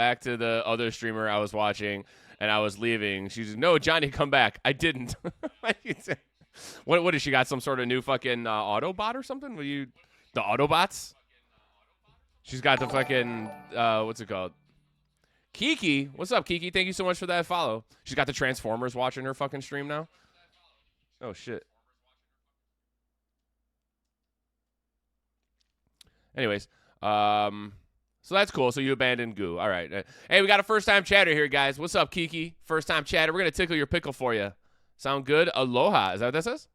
back to the other streamer I was watching, and I was leaving. She's no, Johnny, come back. I didn't. What is she got? Some sort of new fucking Autobot or something? The Autobots? She's got the fucking what's it called? Kiki. What's up, Kiki? Thank you so much for that follow. She's got the Transformers watching her fucking stream now. Oh shit. Anyways, so that's cool. So you abandoned Goo. All right. Hey, we got a first-time chatter here, guys. What's up, Kiki? First-time chatter. We're going to tickle your pickle for you. Sound good? Aloha. Is that what that says?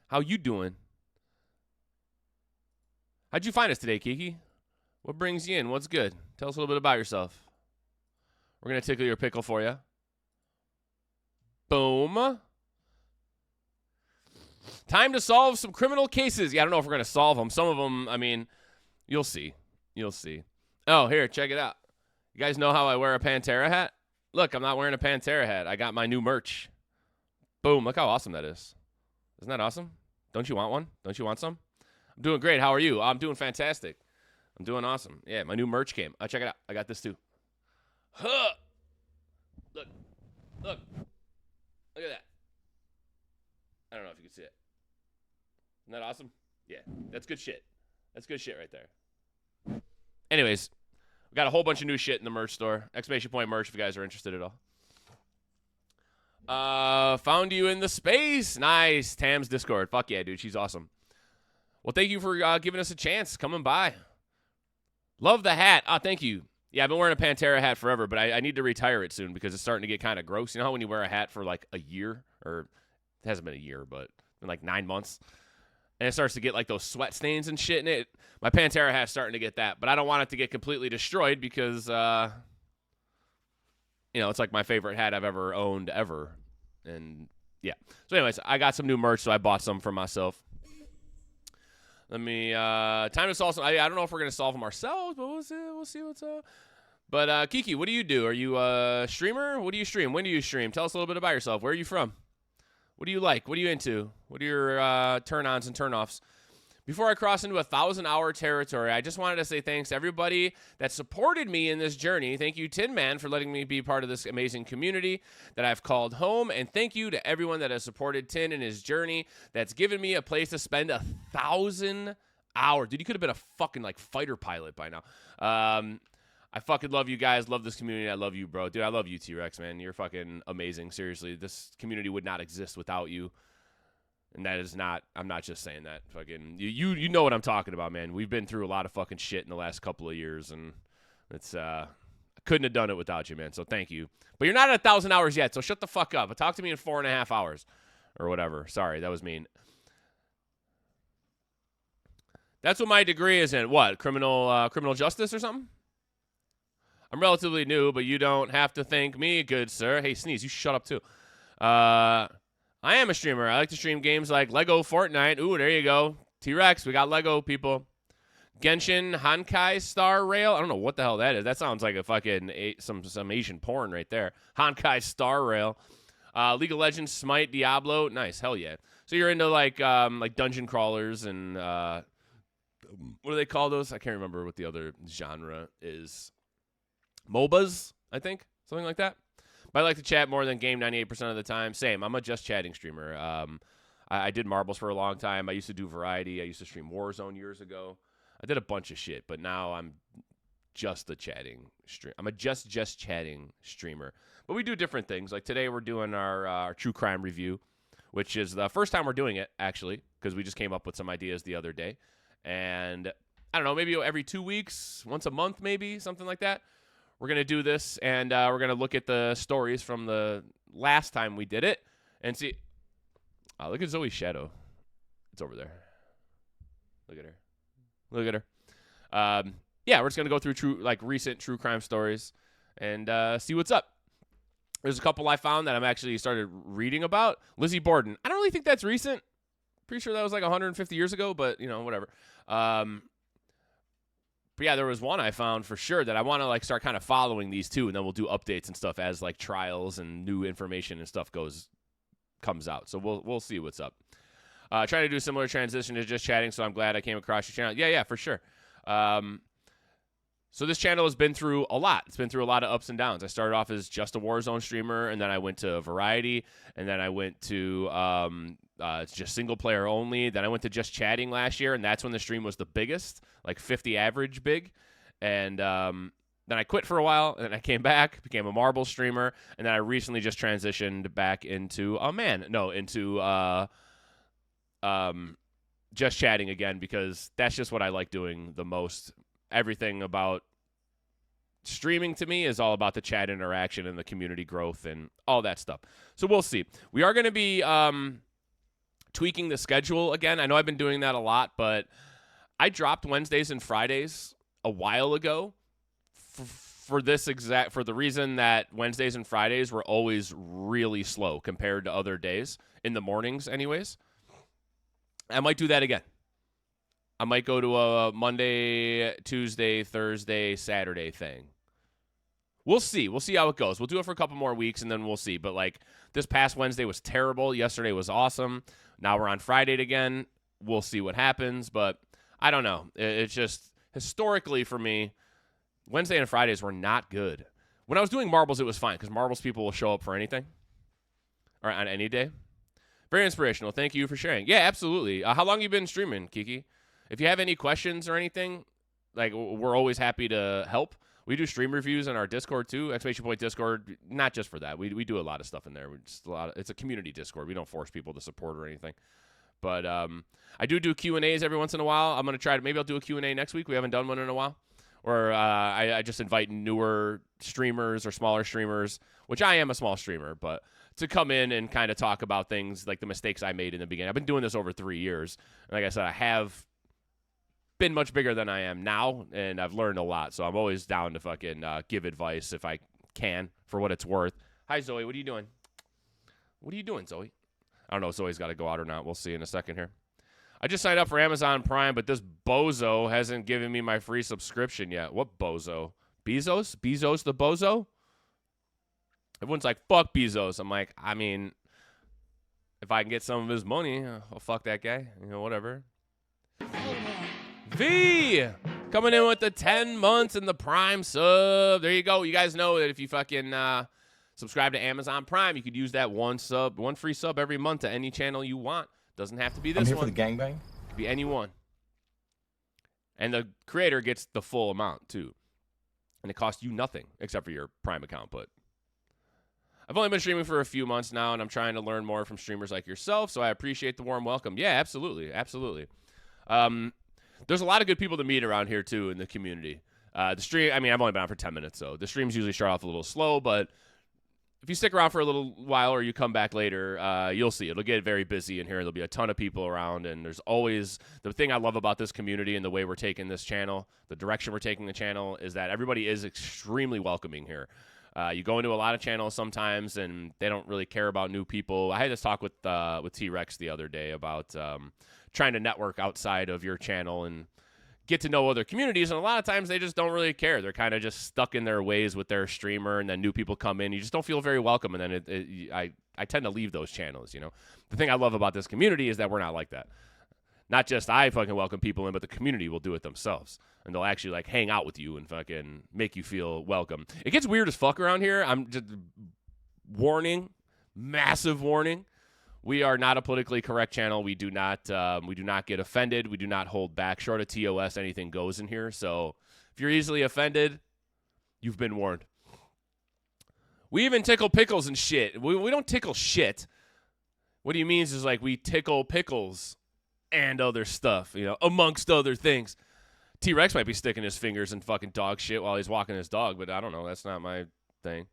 How you doing? How'd you find us today, Kiki? What brings you in? What's good? Tell us a little bit about yourself. We're going to tickle your pickle for you. Boom. Time to solve some criminal cases. Yeah, I don't know if we're going to solve them. Some of them, I mean, you'll see. You'll see. Oh, here, check it out. You guys know how I wear a Pantera hat? Look, I'm not wearing a Pantera hat. I got my new merch. Boom. Look how awesome that is. Isn't that awesome? Don't you want one? Don't you want some? I'm doing great. How are you? I'm doing fantastic. I'm doing awesome. Yeah, my new merch came. Check it out. I got this too. Huh. Look. Look. Look at that. I don't know if you can see it. Isn't that awesome? Yeah, that's good shit. That's good shit right there. Anyways, we got a whole bunch of new shit in the merch store. Exclamation point merch if you guys are interested at all. Found you in the space. Nice. Tam's Discord. Fuck yeah, dude. She's awesome. Well, thank you for giving us a chance. Coming by. Love the hat. Thank you. Yeah, I've been wearing a Pantera hat forever, but I need to retire it soon because it's starting to get kind of gross. You know how when you wear a hat for like a year, or it hasn't been a year, but in like 9 months, and it starts to get like those sweat stains and shit in it. My Pantera hat's starting to get that, but I don't want it to get completely destroyed because, you know, it's like my favorite hat I've ever owned ever. And yeah. So anyways, I got some new merch, so I bought some for myself. Let me, time to solve some. I don't know if we're going to solve them ourselves, but we'll see what's up. But Kiki, what do you do? Are you a streamer? What do you stream? When do you stream? Tell us a little bit about yourself. Where are you from? What do you like? What are you into? What are your turn-ons and turn-offs? Before I cross into 1,000-hour territory, I just wanted to say thanks to everybody that supported me in this journey. Thank you, Tin Man, for letting me be part of this amazing community that I've called home. And thank you to everyone that has supported Tin in his journey that's given me a place to spend 1,000 hours. Dude, you could have been a fucking, like, fighter pilot by now. I fucking love you guys. Love this community. I love you, bro. Dude, I love you, T-Rex, man. You're fucking amazing. Seriously, this community would not exist without you. And that is not, I'm not just saying that. Fucking, you know what I'm talking about, man. We've been through a lot of fucking shit in the last couple of years, and it's, I couldn't have done it without you, man. So thank you. But you're not at 1,000 hours yet, so shut the fuck up. Talk to me in 4.5 hours or whatever. Sorry, that was mean. That's what my degree is in. What? Criminal justice or something? I'm relatively new, but you don't have to thank me, good sir. Hey, Sneeze, you shut up too. I am a streamer. I like to stream games like Lego Fortnite. Ooh, there you go. T-Rex, we got Lego people. Genshin Hankai Star Rail. I don't know what the hell that is. That sounds like a fucking some Asian porn right there. Hankai Star Rail. League of Legends, Smite, Diablo. Nice, hell yeah. So you're into like dungeon crawlers and what do they call those? I can't remember what the other genre is. MOBAs, I think, something like that. But I like to chat more than game 98% of the time. Same. I'm a just chatting streamer. I did marbles for a long time. I used to do variety. I used to stream Warzone years ago. I did a bunch of shit, but now I'm just a chatting stream. I'm a just chatting streamer. But we do different things. Like today we're doing our true crime review, which is the first time we're doing it, actually, because we just came up with some ideas the other day. And I don't know, maybe every 2 weeks, once a month maybe, something like that. We're going to do this, and we're going to look at the stories from the last time we did it and see. Look at Zoe's shadow. It's over there. Look at her. Look at her. Yeah, we're just going to go through recent true crime stories and see what's up. There's a couple I found that I'm actually started reading about. Lizzie Borden. I don't really think that's recent. Pretty sure that was like 150 years ago, but, you know, whatever. But yeah, there was one I found for sure that I want to like start kind of following these two, and then we'll do updates and stuff as like trials and new information and stuff comes out. So we'll see what's up. Trying to do a similar transition to just chatting, so I'm glad I came across your channel. Yeah, for sure. So this channel has been through a lot. It's been through a lot of ups and downs. I started off as just a Warzone streamer, and then I went to Variety, and then I went to just single player only. Then I went to just chatting last year, and that's when the stream was the biggest, like 50 average big. And then I quit for a while, and then I came back, became a marble streamer, and then I recently just transitioned back into just chatting again, because that's just what I like doing the most. Everything about streaming to me is all about the chat interaction and the community growth and all that stuff. So we'll see. We are going to be tweaking the schedule again. I know I've been doing that a lot, but I dropped Wednesdays and Fridays a while ago for the reason that Wednesdays and Fridays were always really slow compared to other days, in the mornings anyways. I might do that again. I might go to a Monday, Tuesday, Thursday, Saturday thing. We'll see. We'll see how it goes. We'll do it for a couple more weeks, and then we'll see. But, like, this past Wednesday was terrible. Yesterday was awesome. Now we're on Friday again. We'll see what happens. But I don't know. It's just, historically for me, Wednesday and Fridays were not good. When I was doing marbles, it was fine, because marbles people will show up for anything or on any day. Very inspirational. Thank you for sharing. Yeah, absolutely. How long have you been streaming, Kiki? If you have any questions or anything, like, we're always happy to help. We do stream reviews on our Discord too, exclamation point Discord. Not just for that, we do a lot of stuff in there. It's a community Discord. We don't force people to support or anything. But I do Q&As every once in a while. I'm gonna try to, maybe I'll do a Q&A next week. We haven't done one in a while. Or I just invite newer streamers or smaller streamers, which I am a small streamer, but to come in and kind of talk about things like the mistakes I made in the beginning. I've been doing this over 3 years. And like I said, I have been much bigger than I am now, and I've learned a lot. So I'm always down to fucking give advice if I can, for what it's worth. Hi, Zoe. What are you doing? What are you doing, Zoe? I don't know if Zoe's got to go out or not. We'll see in a second here. I just signed up for Amazon Prime, but this bozo hasn't given me my free subscription yet. What bozo? Bezos? Bezos the bozo? Everyone's like, fuck Bezos. I'm like, I mean, if I can get some of his money, I'll fuck that guy. You know, whatever. V coming in with the 10 months and the Prime sub. There you go. You guys know that if you fucking subscribe to Amazon Prime, you could use that one free sub every month to any channel you want. Doesn't have to be this one. I'm here for the gangbang. It could be any one. And the creator gets the full amount too. And it costs you nothing except for your Prime account. But I've only been streaming for a few months now, and I'm trying to learn more from streamers like yourself, so I appreciate the warm welcome. Yeah, absolutely. Absolutely. There's a lot of good people to meet around here, too, in the community. The stream, I mean, I've only been on for 10 minutes, so the streams usually start off a little slow, but if you stick around for a little while or you come back later, you'll see. It'll get very busy in here. There'll be a ton of people around, and there's always the thing I love about this community and the way we're taking this channel, the direction we're taking the channel, is that everybody is extremely welcoming here. You go into a lot of channels sometimes, and they don't really care about new people. I had this talk with T-Rex the other day about trying to network outside of your channel and get to know other communities, and a lot of times they just don't really care. They're kind of just stuck in their ways with their streamer, and then new people come in. You just don't feel very welcome, and then I tend to leave those channels, you know. The thing I love about this community is that we're not like that. Not just I fucking welcome people in, but the community will do it themselves, and they'll actually, like, hang out with you and fucking make you feel welcome. It gets weird as fuck around here. I'm just warning, massive warning. We are not a politically correct channel. We do not get offended. We do not hold back. Short of TOS, anything goes in here. So if you're easily offended, you've been warned. We even tickle pickles and shit. We don't tickle shit. What he means is, like, we tickle pickles and other stuff, you know, amongst other things. T-Rex might be sticking his fingers in fucking dog shit while he's walking his dog, but I don't know. That's not my thing.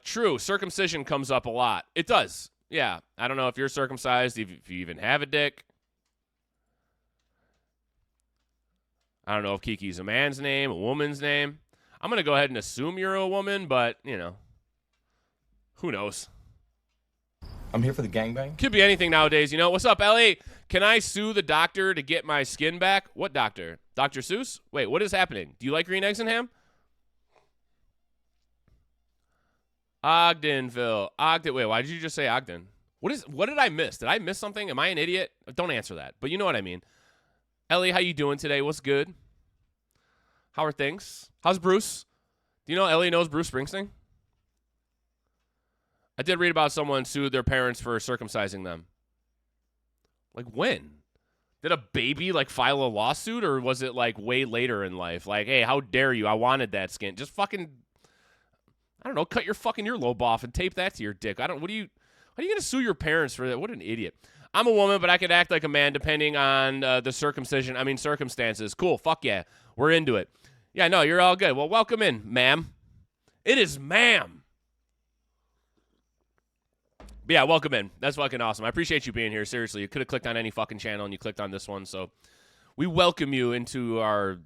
True. Circumcision comes up a lot. It does. Yeah. I don't know if you're circumcised, if you even have a dick. I don't know if Kiki's a man's name, a woman's name. I'm going to go ahead and assume you're a woman, but, you know, who knows? I'm here for the gangbang. Could be anything nowadays, you know. What's up, Ellie? Can I sue the doctor to get my skin back? What doctor? Dr. Seuss? Wait, what is happening? Do you like green eggs and ham? Ogdenville. Wait, why did you just say Ogden? What did I miss? Did I miss something? Am I an idiot? Don't answer that. But you know what I mean. Ellie, how you doing today? What's good? How are things? How's Bruce? Do you know Ellie knows Bruce Springsteen? I did read about someone sued their parents for circumcising them. Like when? Did a baby like file a lawsuit, or was it like way later in life? Like, hey, how dare you? I wanted that skin. Just fucking, I don't know, cut your fucking earlobe off and tape that to your dick. How are you gonna sue your parents for that? What an idiot. I'm a woman, but I could act like a man depending on the circumstances. Cool, fuck yeah. We're into it. Yeah, no, you're all good. Well, welcome in, ma'am. It is ma'am. But yeah, welcome in. That's fucking awesome. I appreciate you being here. Seriously, you could have clicked on any fucking channel and you clicked on this one. So we welcome you into our,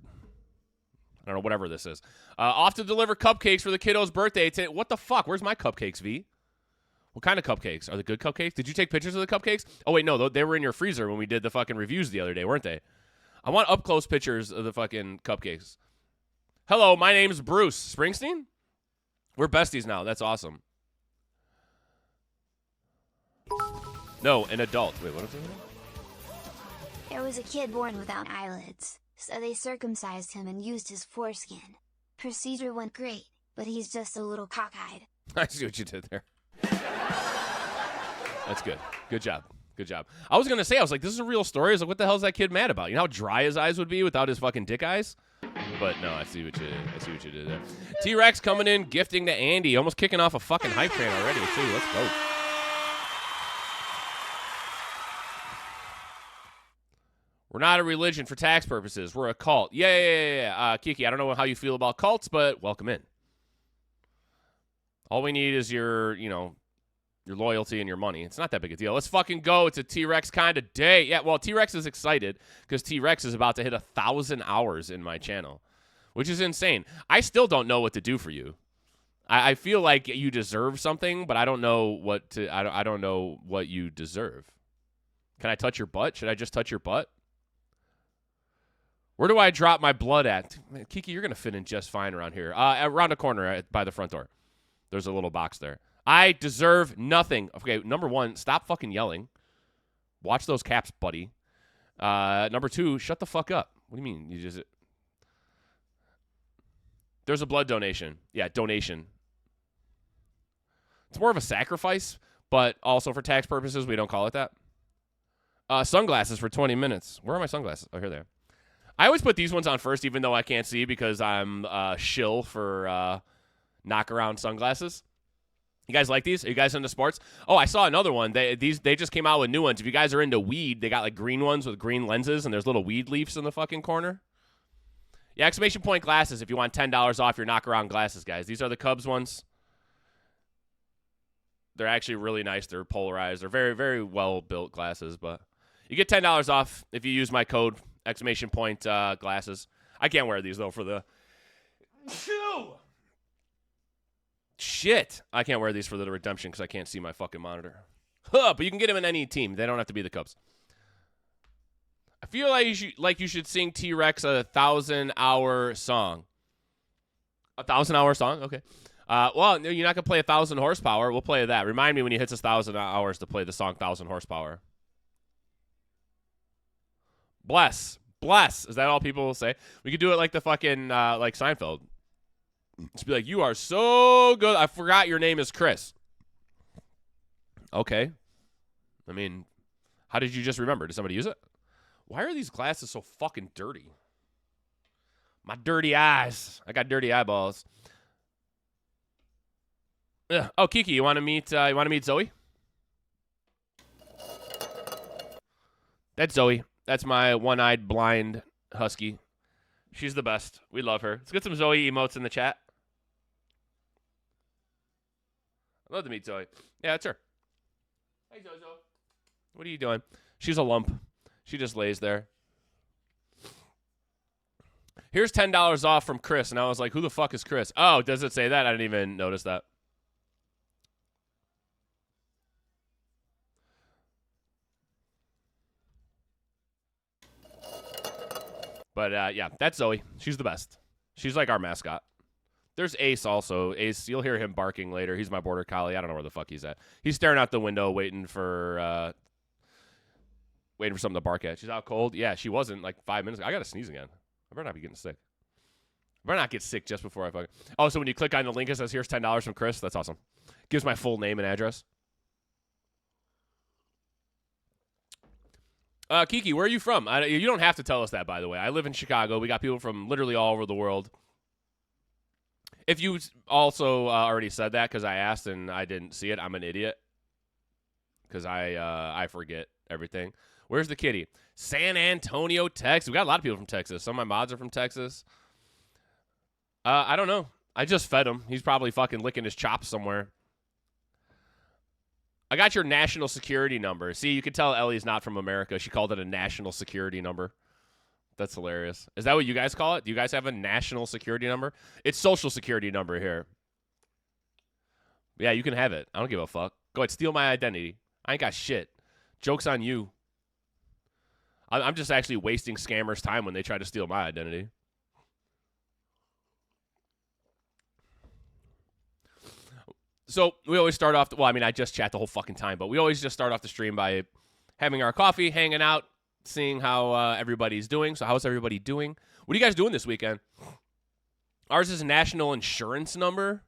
I don't know, whatever this is. Off to deliver cupcakes for the kiddo's birthday. What the fuck? Where's my cupcakes, V? What kind of cupcakes? Are they good cupcakes? Did you take pictures of the cupcakes? Oh, wait, no. They were in your freezer when we did the fucking reviews the other day, weren't they? I want up-close pictures of the fucking cupcakes. Hello, my name's Bruce Springsteen. We're besties now. That's awesome. No, an adult. Wait, what is it? There was a kid born without eyelids, so they circumcised him and used his foreskin. Procedure went great, but he's just a little cockeyed. I see what you did there. That's good. Good job. Good job. I was going to say, I was like, this is a real story. I was like, what the hell is that kid mad about? You know how dry his eyes would be without his fucking dick eyes? But no, I see what you did. I see what you did there. T-Rex coming in, gifting to Andy. Almost kicking off a fucking hype train already, too. Let's go. We're not a religion for tax purposes. We're a cult. Yeah. Kiki, I don't know how you feel about cults, but welcome in. All we need is your loyalty and your money. It's not that big a deal. Let's fucking go. It's a T-Rex kind of day. Yeah, well, T-Rex is excited because T-Rex is about to hit 1,000 hours in my channel, which is insane. I still don't know what to do for you. I feel like you deserve something, but I don't know what to. I don't know what you deserve. Can I touch your butt? Should I just touch your butt? Where do I drop my blood at? Man, Kiki, you're going to fit in just fine around here. Around the corner by the front door. There's a little box there. I deserve nothing. Okay, number one, stop fucking yelling. Watch those caps, buddy. Number two, shut the fuck up. What do you mean? There's a blood donation. Yeah, donation. It's more of a sacrifice, but also for tax purposes, we don't call it that. Sunglasses for 20 minutes. Where are my sunglasses? Oh, here they are. I always put these ones on first, even though I can't see because I'm shill for knock-around sunglasses. You guys like these? Are you guys into sports? Oh, I saw another one. They just came out with new ones. If you guys are into weed, they got like green ones with green lenses, and there's little weed leaves in the fucking corner. Yeah, exclamation point glasses if you want $10 off your knock-around glasses, guys. These are the Cubs ones. They're actually really nice. They're polarized. They're very, very well-built glasses, but you get $10 off if you use my code, exclamation point glasses. I can't wear these, though, for the... Shit. I can't wear these for the redemption because I can't see my fucking monitor. Huh, but you can get them in any team. They don't have to be the Cubs. I feel like you should sing T-Rex a 1,000-hour song. A 1,000-hour song? Okay. Well, no, you're not going to play 1,000 horsepower. We'll play that. Remind me when you hits 1,000 hours to play the song 1,000 horsepower. Bless. Bless. Is that all people will say? We could do it like the fucking, like Seinfeld. Just be like, you are so good. I forgot your name is Chris. Okay. I mean, how did you just remember? Did somebody use it? Why are these glasses so fucking dirty? My dirty eyes. I got dirty eyeballs. Ugh. Oh, Kiki, you want to meet Zoe? That's Zoe. That's my one-eyed blind husky. She's the best. We love her. Let's get some Zoe emotes in the chat. I'd love to meet Zoe. Yeah, that's her. Hey, Zozo. What are you doing? She's a lump. She just lays there. Here's $10 off from Chris. And I was like, who the fuck is Chris? Oh, does it say that? I didn't even notice that. But, yeah, that's Zoe. She's the best. She's like our mascot. There's Ace also. Ace, you'll hear him barking later. He's my border collie. I don't know where the fuck he's at. He's staring out the window waiting for waiting for something to bark at. She's out cold. Yeah, she wasn't like 5 minutes ago. I got to sneeze again. I better not be getting sick. I better not get sick just before I fucking. Oh, so when you click on the link, it says, here's $10 from Chris. That's awesome. Gives my full name and address. Kiki, where are you from? You don't have to tell us that, by the way. I live in Chicago. We got people from literally all over the world. If you also already said that because I asked and I didn't see it, I'm an idiot. Because I forget everything. Where's the kitty? San Antonio, Texas. We got a lot of people from Texas. Some of my mods are from Texas. I don't know. I just fed him. He's probably fucking licking his chops somewhere. I got your national security number. See, you could tell Ellie's not from America. She called it a national security number. That's hilarious. Is that what you guys call it? Do you guys have a national security number? It's social security number here. Yeah, you can have it. I don't give a fuck. Go ahead, steal my identity. I ain't got shit. Joke's on you. I'm just actually wasting scammers' time when they try to steal my identity. So we always start off, well, I mean, I just chat the whole fucking time, but we always just start off the stream by having our coffee, hanging out, seeing how everybody's doing. So how's everybody doing? What are you guys doing this weekend? Ours is a national insurance number.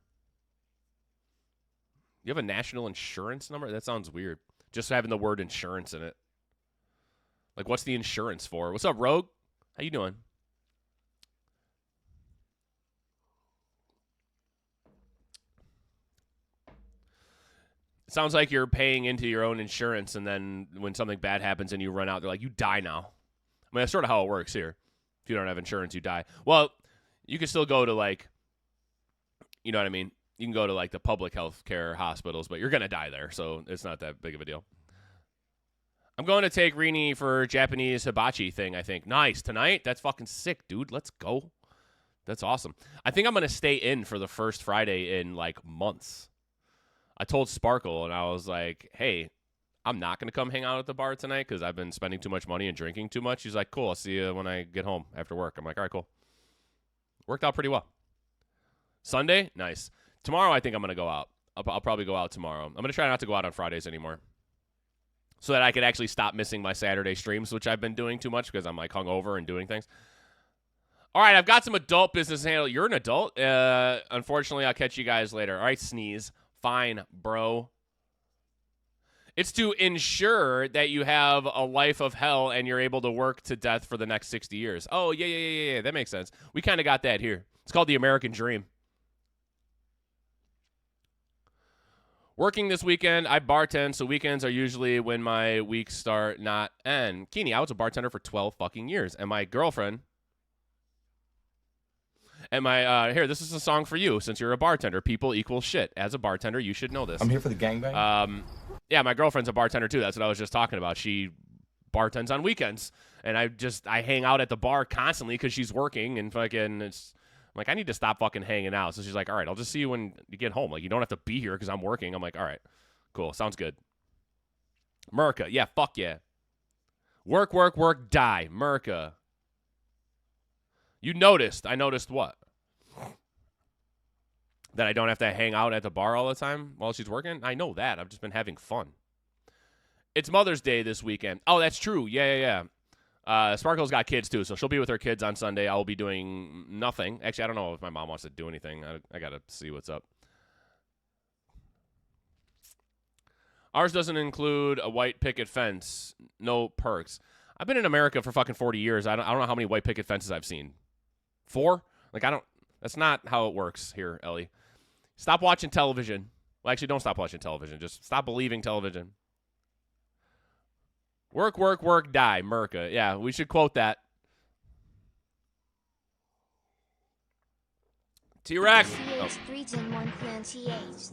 You have a national insurance number? That sounds weird. Just having the word insurance in it. Like, what's the insurance for? What's up, Rogue? How you doing? Sounds like you're paying into your own insurance, and then when something bad happens and you run out, they're like, you die now. I mean, that's sort of how it works here. If you don't have insurance, you die. Well, you can still go to, like, you know what I mean? You can go to, like, the public health care hospitals, but you're going to die there, so it's not that big of a deal. I'm going to take Rini for Japanese hibachi thing, I think. Nice. Tonight? That's fucking sick, dude. Let's go. That's awesome. I think I'm going to stay in for the first Friday in, like, months. I told Sparkle, and I was like, hey, I'm not going to come hang out at the bar tonight because I've been spending too much money and drinking too much. She's like, cool, I'll see you when I get home after work. I'm like, all right, cool. Worked out pretty well. Sunday? Nice. Tomorrow, I think I'm going to go out. I'll probably go out tomorrow. I'm going to try not to go out on Fridays anymore so that I could actually stop missing my Saturday streams, which I've been doing too much because I'm, like, hungover and doing things. All right, I've got some adult business to handle. You're an adult. Unfortunately, I'll catch you guys later. All right, Sneeze. Fine, bro. It's to ensure that you have a life of hell and you're able to work to death for the next 60 years. Oh, yeah. That makes sense. We kind of got that here. It's called the American Dream. Working this weekend, I bartend, so weekends are usually when my weeks start, not end. Keeney, I was a bartender for 12 fucking years, and my girlfriend... And my, here, this is a song for you, since you're a bartender. People equal shit. As a bartender, you should know this. I'm here for the gangbang. Yeah, my girlfriend's a bartender, too. That's what I was just talking about. She bartends on weekends. And I hang out at the bar constantly because she's working. And fucking, I'm like, I need to stop fucking hanging out. So she's like, all right, I'll just see you when you get home. Like, you don't have to be here because I'm working. I'm like, all right, cool. Sounds good. Merca. Yeah, fuck yeah. Work, die. Merca. You noticed. I noticed what? That I don't have to hang out at the bar all the time while she's working? I know that. I've just been having fun. It's Mother's Day this weekend. Oh, that's true. Yeah. Sparkle's got kids, too, so she'll be with her kids on Sunday. I will be doing nothing. Actually, I don't know if my mom wants to do anything. I got to see what's up. Ours doesn't include a white picket fence. No perks. I've been in America for fucking 40 years. I don't know how many white picket fences I've seen. 4? Like, that's not how it works here, Ellie. Stop watching television. Well, actually, don't stop watching television. Just stop believing television. Work, die, Merca. Yeah, we should quote that. T-Rex. Oh.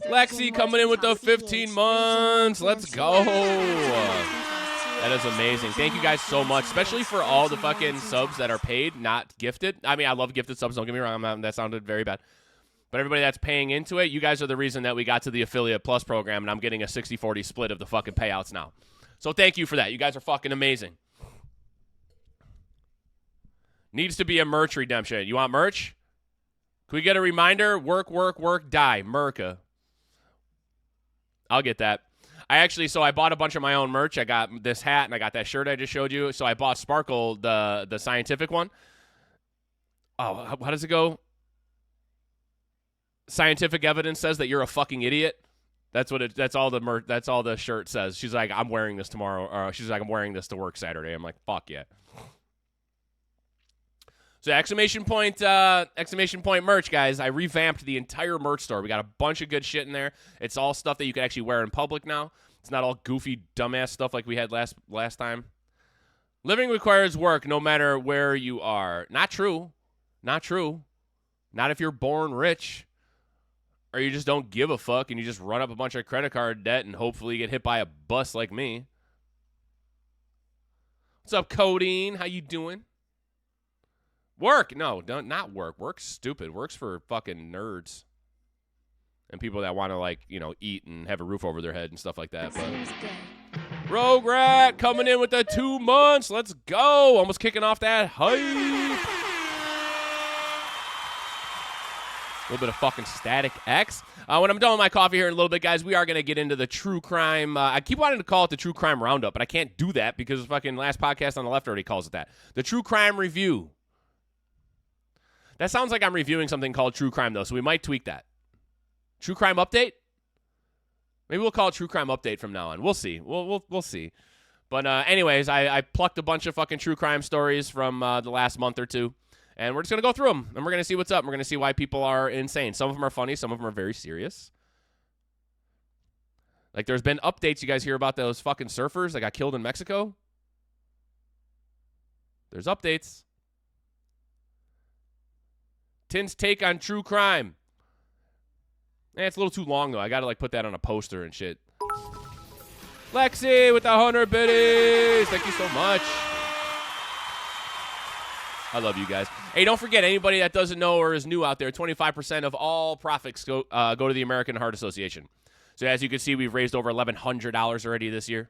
Lexi coming in with the 15 months. Let's go. That is amazing. Thank you guys so much, especially for all the fucking subs that are paid, not gifted. I mean, I love gifted subs. Don't get me wrong. That sounded very bad. But everybody that's paying into it, you guys are the reason that we got to the Affiliate Plus program, and I'm getting a 60-40 split of the fucking payouts now. So thank you for that. You guys are fucking amazing. Needs to be a merch redemption. You want merch? Can we get a reminder? Work, die. Merca. I'll get that. I bought a bunch of my own merch. I got this hat and I got that shirt I just showed you. So I bought Sparkle, the scientific one. Oh, how does it go? Scientific evidence says that you're a fucking idiot. That's all the shirt says. She's like, I'm wearing this tomorrow. Or she's like, I'm wearing this to work Saturday. I'm like, fuck yeah. So exclamation point merch, guys. I revamped the entire merch store. We got a bunch of good shit in there. It's all stuff that you can actually wear in public now. It's not all goofy, dumbass stuff like we had last time. Living requires work no matter where you are. Not true. Not true. Not if you're born rich. Or you just don't give a fuck and you just run up a bunch of credit card debt and hopefully get hit by a bus like me. What's up, Codeine? How you doing? Work. No, not work. Work's stupid. Work's for fucking nerds. And people that want to, like, you know, eat and have a roof over their head and stuff like that. Seems good. Rogue Rat coming in with the 2 months. Let's go. Almost kicking off that hype. A little bit of fucking Static X. When I'm done with my coffee here in a little bit, guys, we are going to get into the true crime. I keep wanting to call it the true crime roundup, but I can't do that because fucking last podcast on the left already calls it that. The true crime review. That sounds like I'm reviewing something called true crime, though, so we might tweak that. True crime update? Maybe we'll call it true crime update from now on. We'll see. We'll see. But anyways, I plucked a bunch of fucking true crime stories from the last month or two, and we're just going to go through them, and we're going to see what's up. We're going to see why people are insane. Some of them are funny. Some of them are very serious. Like, there's been updates. You guys hear about those fucking surfers that got killed in Mexico? There's updates. Tin's take on true crime. It's a little too long, though. I got to, like, put that on a poster and shit. Lexi with the 100 biddies. Thank you so much. I love you guys. Hey, don't forget, anybody that doesn't know or is new out there, 25% of all profits go to the American Heart Association. So as you can see, we've raised over $1,100 already this year.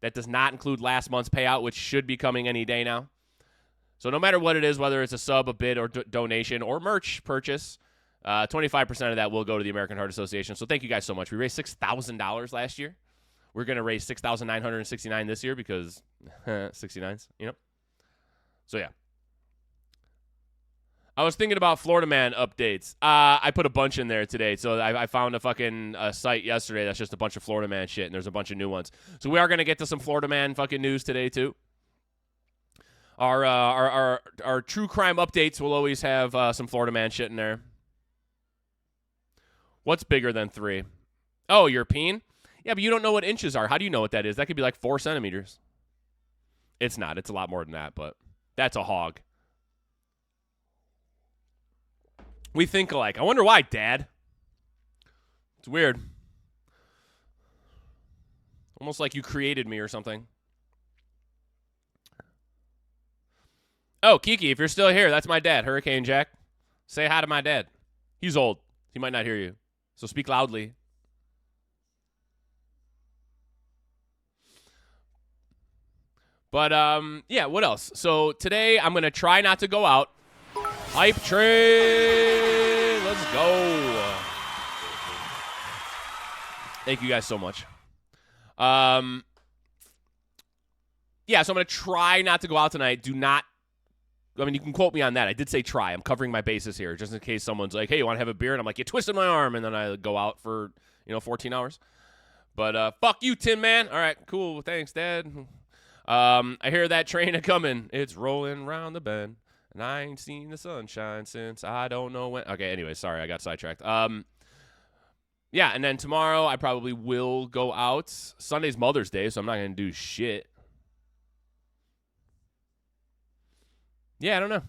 That does not include last month's payout, which should be coming any day now. So no matter what it is, whether it's a sub, a bid, or donation, or merch purchase, 25% of that will go to the American Heart Association. So thank you guys so much. We raised $6,000 last year. We're going to raise $6,969 this year because 69s, you know? So yeah. I was thinking about Florida Man updates. I put a bunch in there today. So I found a fucking site yesterday that's just a bunch of Florida Man shit, and there's a bunch of new ones. So we are going to get to some Florida Man fucking news today, too. Our true crime updates will always have some Florida Man shit in there. What's bigger than 3? Oh, European? Yeah, but you don't know what inches are. How do you know what that is? That could be like 4 centimeters. It's not. It's a lot more than that, but that's a hog. We think alike. I wonder why, Dad. It's weird. Almost like you created me or something. Oh, Kiki, if you're still here, that's my dad, Hurricane Jack. Say hi to my dad. He's old. He might not hear you. So speak loudly. But, yeah, what else? So today I'm going to try not to go out. Hype train. Let's go. Thank you guys so much. Yeah, so I'm going to try not to go out tonight. Do not. I mean, you can quote me on that. I did say try. I'm covering my bases here just in case someone's like, hey, you want to have a beer? And I'm like, you twisted my arm. And then I go out for, 14 hours. But fuck you, Tin Man. All right, cool. Thanks, Dad. I hear that train a-coming. It's rolling round the bend. And I ain't seen the sunshine since I don't know when. Okay, anyway, sorry. I got sidetracked. Yeah, and then tomorrow I probably will go out. Sunday's Mother's Day, so I'm not going to do shit. Yeah, I don't know.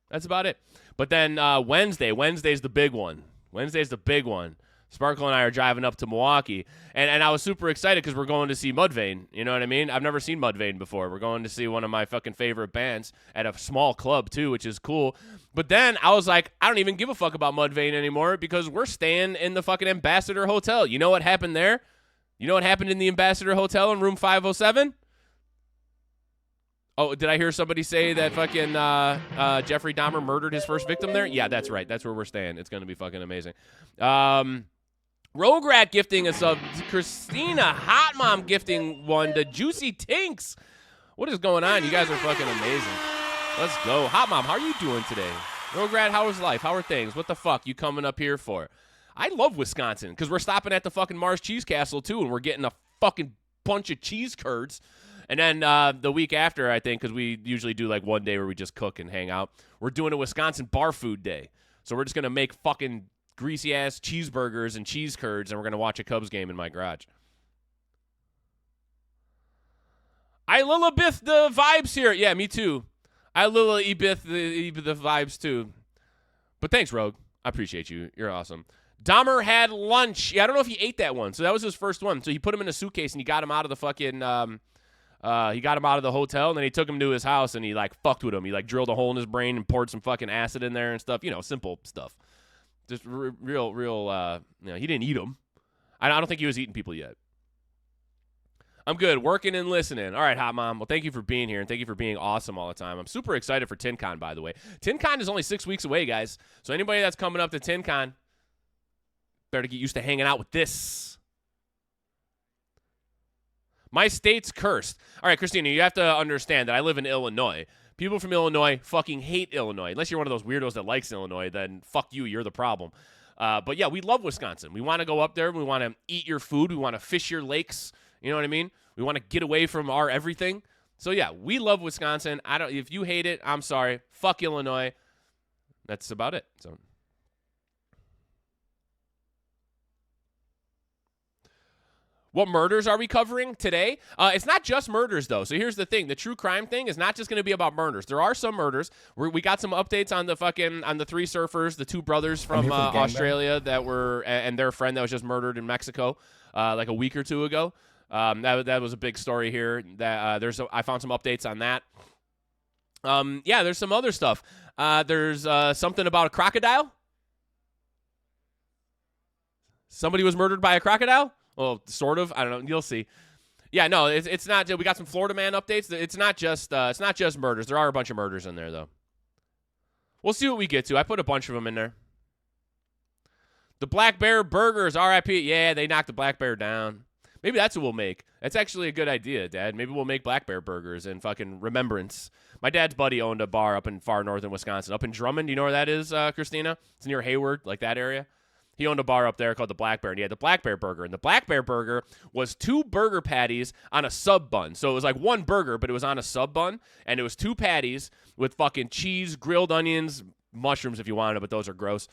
That's about it. But then Wednesday's the big one. Sparkle and I are driving up to Milwaukee, and I was super excited because we're going to see Mudvayne. You know what I mean? I've never seen Mudvayne before. We're going to see one of my fucking favorite bands at a small club, too, which is cool. But then I was like, I don't even give a fuck about Mudvayne anymore because we're staying in the fucking Ambassador Hotel. You know what happened there? You know what happened in the Ambassador Hotel in room 507? Oh, did I hear somebody say that fucking Jeffrey Dahmer murdered his first victim there? Yeah, that's right. That's where we're staying. It's going to be fucking amazing. Rograt gifting a sub. Christina Hot Mom gifting one to Juicy Tinks. What is going on? You guys are fucking amazing. Let's go. Hot Mom, how are you doing today? Rograt, how is life? How are things? What the fuck you coming up here for? I love Wisconsin because we're stopping at the fucking Mars Cheese Castle too, and we're getting a fucking bunch of cheese curds. And then the week after, I think, because we usually do like one day where we just cook and hang out, we're doing a Wisconsin bar food day. So we're just going to make fucking greasy-ass cheeseburgers and cheese curds, and we're going to watch a Cubs game in my garage. I Lilibith the vibes here. Yeah, me too. I Lilibith the vibes too. But thanks, Rogue. I appreciate you. You're awesome. Dahmer had lunch. Yeah, I don't know if he ate that one. So that was his first one. So he put him in a suitcase, and he got him out of the fucking he got him out of the hotel, and then he took him to his house, and he, like, fucked with him. He, like, drilled a hole in his brain and poured some fucking acid in there and stuff. You know, simple stuff. Just real, he didn't eat them. I don't think he was eating people yet. I'm good. Working and listening. All right, Hot Mom. Well, thank you for being here, and thank you for being awesome all the time. I'm super excited for TinCon, by the way. TinCon is only 6 weeks away, guys. So anybody that's coming up to TinCon, better get used to hanging out with this. My state's cursed. All right, Christina, you have to understand that I live in Illinois. People from Illinois fucking hate Illinois. Unless you're one of those weirdos that likes Illinois, then fuck you, you're the problem. But yeah, we love Wisconsin. We want to go up there. We want to eat your food. We want to fish your lakes. You know what I mean? We want to get away from our everything. So yeah, we love Wisconsin. If you hate it, I'm sorry. Fuck Illinois. That's about it. So. What murders are we covering today? It's not just murders, though. So here's the thing. The true crime thing is not just going to be about murders. There are some murders. We got some updates on the three surfers, the two brothers from Australia that were, and their friend that was just murdered in Mexico like a week or two ago. That was a big story here. That I found some updates on that. Yeah, there's some other stuff. There's something about a crocodile. Somebody was murdered by a crocodile? Well, sort of. I don't know. You'll see. Yeah, no, it's not. We got some Florida man updates. It's not just murders. There are a bunch of murders in there, though. We'll see what we get to. I put a bunch of them in there. The Black Bear Burgers, R.I.P. Yeah, they knocked the Black Bear down. Maybe that's what we'll make. That's actually a good idea, Dad. Maybe we'll make Black Bear Burgers in fucking remembrance. My dad's buddy owned a bar up in far northern Wisconsin, up in Drummond. Do you know where that is, Christina? It's near Hayward, like that area. He owned a bar up there called the Black Bear, and he had the Black Bear Burger. And the Black Bear Burger was 2 burger patties on a sub bun. So it was like one burger, but it was on a sub bun. And it was 2 patties with fucking cheese, grilled onions, mushrooms if you wanted it, but those are gross.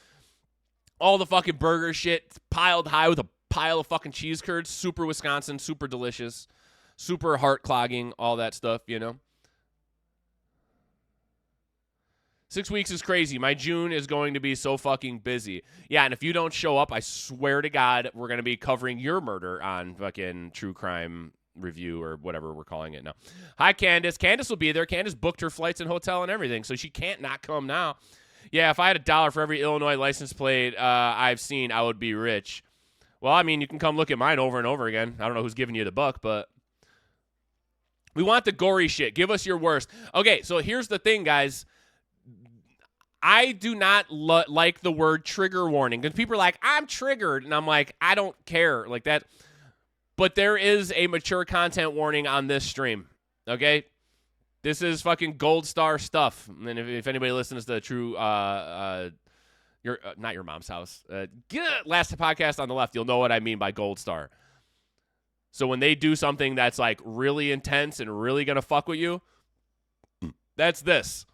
All the fucking burger shit piled high with a pile of fucking cheese curds. Super Wisconsin, super delicious, super heart clogging, all that stuff, you know. 6 weeks is crazy. My June is going to be so fucking busy. Yeah, and if you don't show up, I swear to God, we're going to be covering your murder on fucking True Crime Review or whatever we're calling it now. Hi, Candace. Candace will be there. Candace booked her flights and hotel and everything, so she can't not come now. Yeah, if I had $1 for every Illinois license plate I've seen, I would be rich. Well, I mean, you can come look at mine over and over again. I don't know who's giving you the buck, but we want the gory shit. Give us your worst. Okay, so here's the thing, guys. I do not like the word trigger warning because people are like, I'm triggered. And I'm like, I don't care like that. But there is a mature content warning on this stream. Okay. This is fucking gold star stuff. And if anybody listens to the true, not your mom's house, last podcast on the left, you'll know what I mean by gold star. So when they do something that's like really intense and really going to fuck with you, that's this.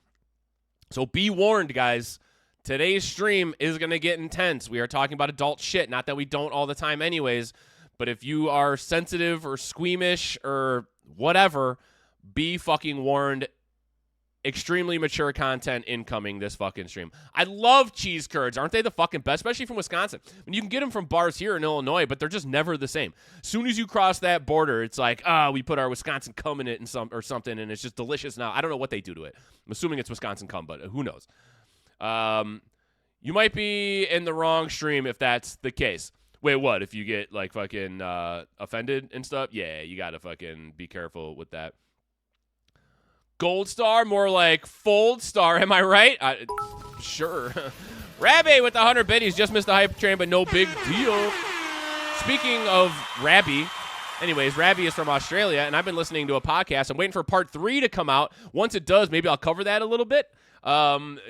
So be warned, guys. Today's stream is going to get intense. We are talking about adult shit. Not that we don't all the time anyways. But if you are sensitive or squeamish or whatever, be fucking warned. Extremely mature content incoming this fucking stream. I love cheese curds. Aren't they the fucking best? Especially from Wisconsin. I mean, you can get them from bars here in Illinois, but they're just never the same. As soon as you cross that border, it's like, we put our Wisconsin cum in it and something, and it's just delicious now. I don't know what they do to it. I'm assuming it's Wisconsin cum, but who knows? You might be in the wrong stream if that's the case. Wait, what? If you get, like, fucking offended and stuff? Yeah, you got to fucking be careful with that. Gold star, more like fold star. Am I right? Sure. Rabbi with the 100 biddies just missed the hype train, but no big deal. Speaking of Rabbi, anyways, Rabbi is from Australia, and I've been listening to a podcast. I'm waiting for part 3 to come out. Once it does, maybe I'll cover that a little bit. What's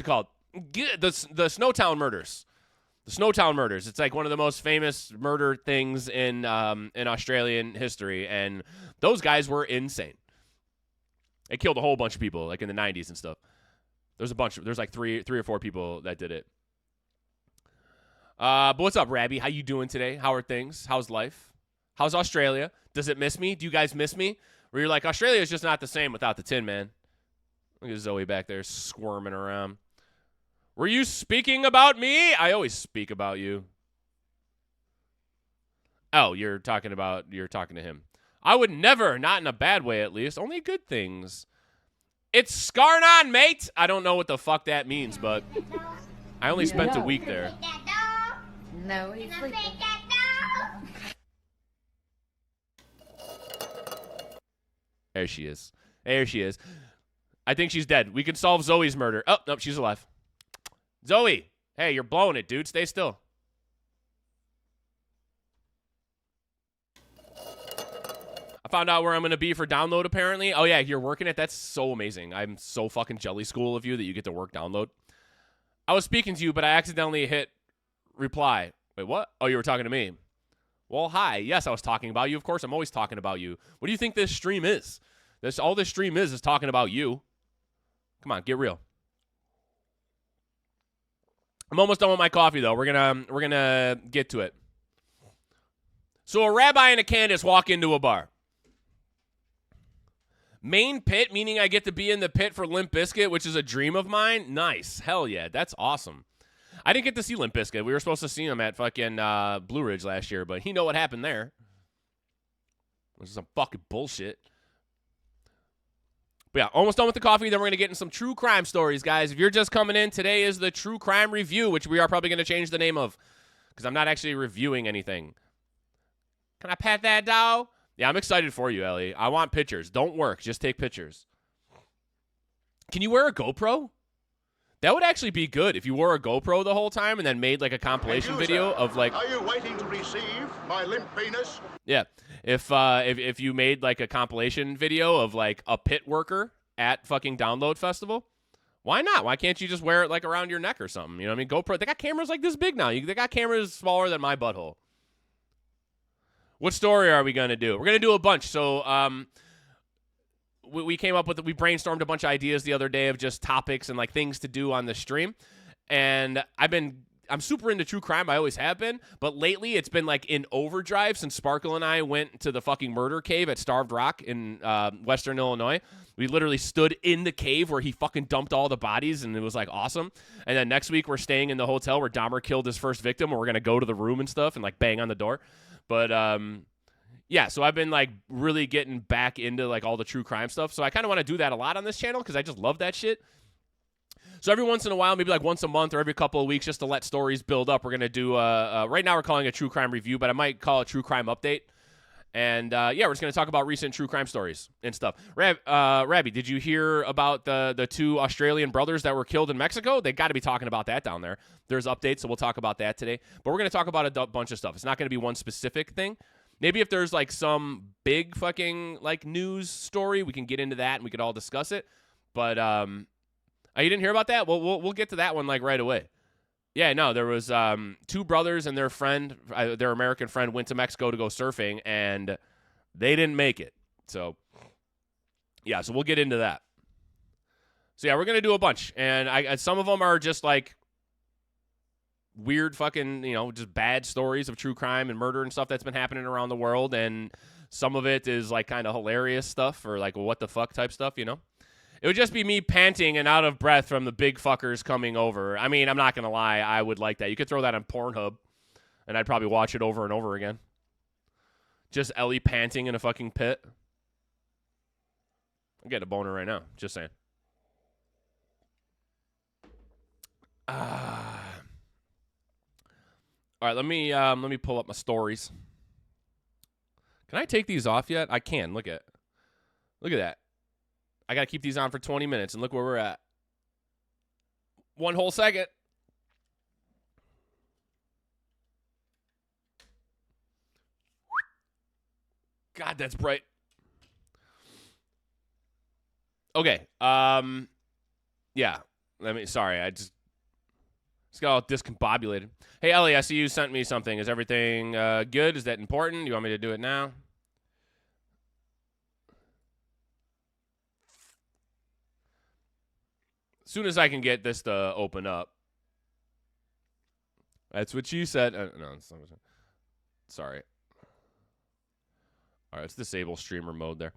it called? The Snowtown murders. The Snowtown murders. It's like one of the most famous murder things in Australian history, and those guys were insane. They killed a whole bunch of people, like in the 90s and stuff. There's like three or four people that did it. But what's up, Rabbi? How you doing today? How are things? How's life? How's Australia? Does it miss me? Do you guys miss me? Where you're like, Australia is just not the same without the Tin Man. Look at Zoe back there squirming around. Were you speaking about me? I always speak about you. Oh, you're talking to him. I would never, not in a bad way at least, only good things. It's Scarnon, mate. I don't know what the fuck that means, but I only spent a week there. No, he's sleeping. There she is. There she is. I think she's dead. We can solve Zoe's murder. Oh, nope, she's alive. Zoe, hey, you're blowing it, dude. Stay still. I found out where I'm going to be for download, apparently. Oh, yeah, you're working it? That's so amazing. I'm so fucking jelly school of you that you get to work download. I was speaking to you, but I accidentally hit reply. Wait, what? Oh, you were talking to me. Well, hi. Yes, I was talking about you. Of course, I'm always talking about you. What do you think this stream is? All this stream is talking about you. Come on, get real. I'm almost done with my coffee, though. We're gonna get to it. So a rabbi and a Candace walk into a bar. Main pit, meaning I get to be in the pit for Limp Bizkit, which is a dream of mine. Nice. Hell yeah. That's awesome. I didn't get to see Limp Bizkit. We were supposed to see him at fucking Blue Ridge last year, but you know what happened there. This is some fucking bullshit. But yeah, almost done with the coffee. Then we're going to get in some true crime stories, guys. If you're just coming in, today is the True Crime Review, which we are probably going to change the name of because I'm not actually reviewing anything. Can I pat that dog? Yeah, I'm excited for you, Ellie. I want pictures. Don't work. Just take pictures. Can you wear a GoPro? That would actually be good if you wore a GoPro the whole time and then made like a compilation video of like. Are you waiting to receive my limp penis? Yeah, if you made like a compilation video of like a pit worker at fucking Download Festival, why not? Why can't you just wear it like around your neck or something? You know what I mean? GoPro, they got cameras like this big now. They got cameras smaller than my butthole. What story are we gonna do? We're gonna do a bunch. So we came up with, we brainstormed a bunch of ideas the other day of just topics and like things to do on the stream. And I'm super into true crime. I always have been. But lately it's been like in overdrive since Sparkle and I went to the fucking murder cave at Starved Rock in Western Illinois. We literally stood in the cave where he fucking dumped all the bodies, and it was like awesome. And then next week we're staying in the hotel where Dahmer killed his first victim, and we're going to go to the room and stuff and like bang on the door. But yeah, so I've been like really getting back into like all the true crime stuff. So I kind of want to do that a lot on this channel because I just love that shit. So every once in a while, maybe like once a month or every couple of weeks, just to let stories build up, we're going to do, right now we're calling it a true crime review, but I might call it true crime update. And yeah, we're just going to talk about recent true crime stories and stuff. Rabbi, did you hear about the two Australian brothers that were killed in Mexico? They got to be talking about that down there. There's updates, so we'll talk about that today. But we're going to talk about a bunch of stuff. It's not going to be one specific thing. Maybe if there's like some big fucking like news story, we can get into that and we could all discuss it. But you didn't hear about that? Well, we'll get to that one like right away. Yeah, no, there was two brothers and their friend, their American friend, went to Mexico to go surfing, and they didn't make it. So, yeah, so we'll get into that. So, yeah, we're going to do a bunch. And some of them are just, like, weird fucking, just bad stories of true crime and murder and stuff that's been happening around the world. And some of it is, like, kind of hilarious stuff or, like, what the fuck type stuff, It would just be me panting and out of breath from the big fuckers coming over. I mean, I'm not going to lie. I would like that. You could throw that on Pornhub, and I'd probably watch it over and over again. Just Ellie panting in a fucking pit. I'm getting a boner right now. Just saying. All right, let me pull up my stories. Can I take these off yet? I can. Look at that. I got to keep these on for 20 minutes, and look where we're at. One whole second. God, that's bright. Okay. Yeah. Sorry, I just got all discombobulated. Hey, Ellie, I see you sent me something. Is everything good? Is that important? Do you want me to do it now? As soon as I can get this to open up. That's what she said. No, it's not. Sorry. All right, let's disable streamer mode there.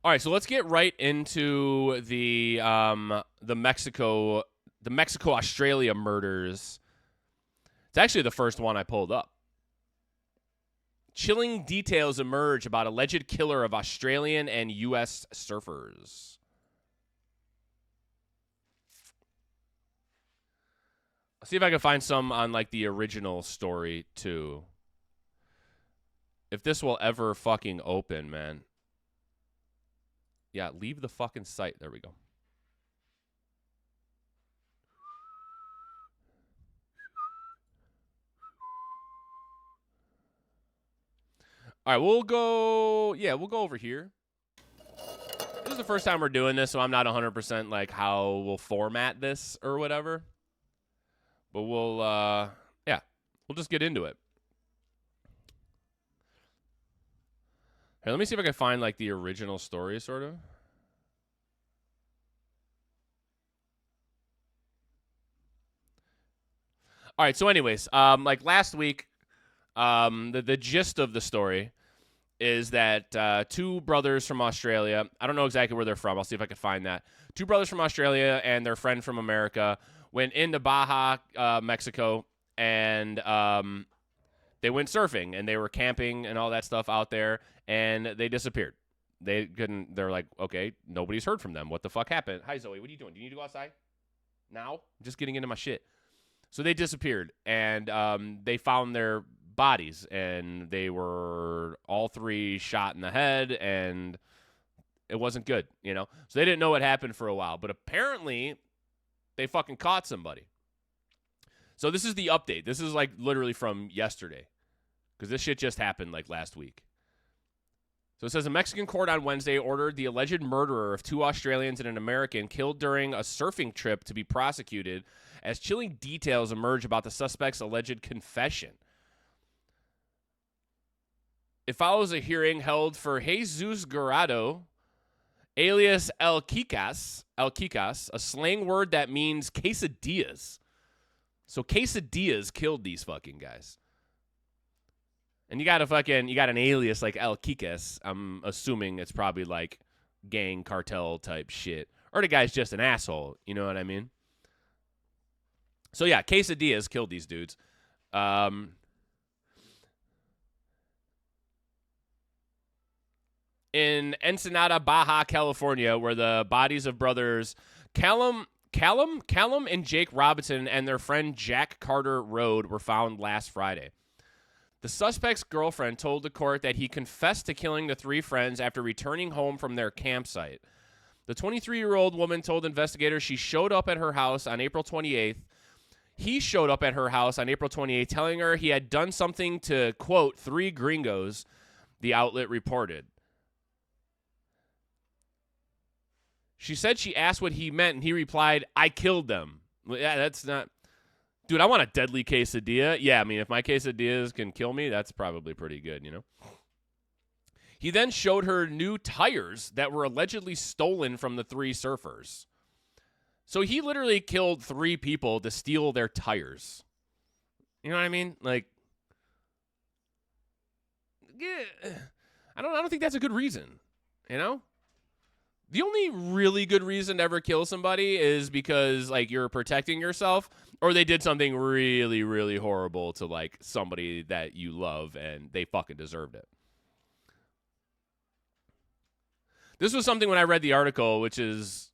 All right, so let's get right into the Mexico Australia murders. It's actually the first one I pulled up. Chilling details emerge about alleged killer of Australian and U.S. surfers. I'll see if I can find some on like the original story too. If this will ever fucking open, man. Yeah, leave the fucking site. There we go. All right, we'll go over here. This is the first time we're doing this, so I'm not 100% like how we'll format this or whatever. But we'll just get into it. Here, let me see if I can find like the original story, sort of. All right, so anyways, like last week, the gist of the story is that two brothers from Australia, I don't know exactly where they're from. I'll see if I can find that. Two brothers from Australia and their friend from America went into Baja, Mexico, and they went surfing, and they were camping and all that stuff out there, and they disappeared. They're like, okay, nobody's heard from them. What the fuck happened? Hi, Zoe, what are you doing? Do you need to go outside? Now? I'm just getting into my shit. So they disappeared, and they found their bodies, and they were all three shot in the head, and it wasn't good, you know? So they didn't know what happened for a while, but apparently they fucking caught somebody. So this is the update. This is like literally from yesterday, because this shit just happened like last week. So it says a Mexican court on Wednesday ordered the alleged murderer of two Australians and an American killed during a surfing trip to be prosecuted as chilling details emerge about the suspect's alleged confession. It follows a hearing held for Jesus Guerrero, alias El Kicas, a slang word that means quesadillas. So quesadillas killed these fucking guys. And you got an alias like El Kicas. I'm assuming it's probably like gang cartel type shit. Or the guy's just an asshole. You know what I mean? So yeah, quesadillas killed these dudes. In Ensenada, Baja, California, where the bodies of brothers Callum and Jake Robinson and their friend Jack Carter Road were found last Friday. The suspect's girlfriend told the court that he confessed to killing the three friends after returning home from their campsite. The 23-year-old woman told investigators she showed up at her house on April 28th. He showed up at her house on April 28th, telling her he had done something to, quote, three gringos, the outlet reported. She said she asked what he meant, and he replied, I killed them. Yeah, that's not... Dude, I want a deadly quesadilla. Yeah, I mean, if my quesadillas can kill me, that's probably pretty good, you know? He then showed her new tires that were allegedly stolen from the three surfers. So he literally killed three people to steal their tires. You know what I mean? Like, yeah, I don't think that's a good reason, you know? The only really good reason to ever kill somebody is because, like, you're protecting yourself or they did something really, really horrible to, like, somebody that you love and they fucking deserved it. This was something when I read the article, which is...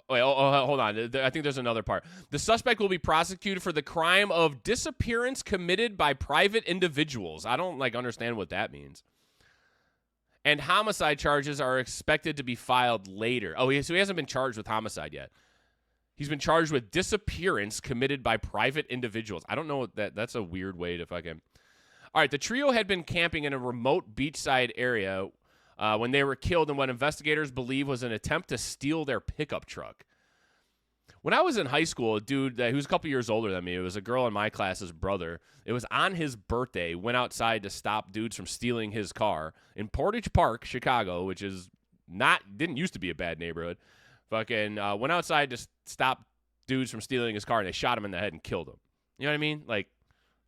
Wait, hold on. I think there's another part. The suspect will be prosecuted for the crime of disappearance committed by private individuals. I don't, like, understand what that means. And homicide charges are expected to be filed later. Oh, so he hasn't been charged with homicide yet. He's been charged with disappearance committed by private individuals. I don't know what that's a weird way to fucking... All right, the trio had been camping in a remote beachside area when they were killed in what investigators believe was an attempt to steal their pickup truck. When I was in high school, a dude who was a couple years older than me, it was a girl in my class's brother. It was on his birthday, went outside to stop dudes from stealing his car in Portage Park, Chicago, which is didn't used to be a bad neighborhood. Fucking went outside to stop dudes from stealing his car, and they shot him in the head and killed him. You know what I mean? Like,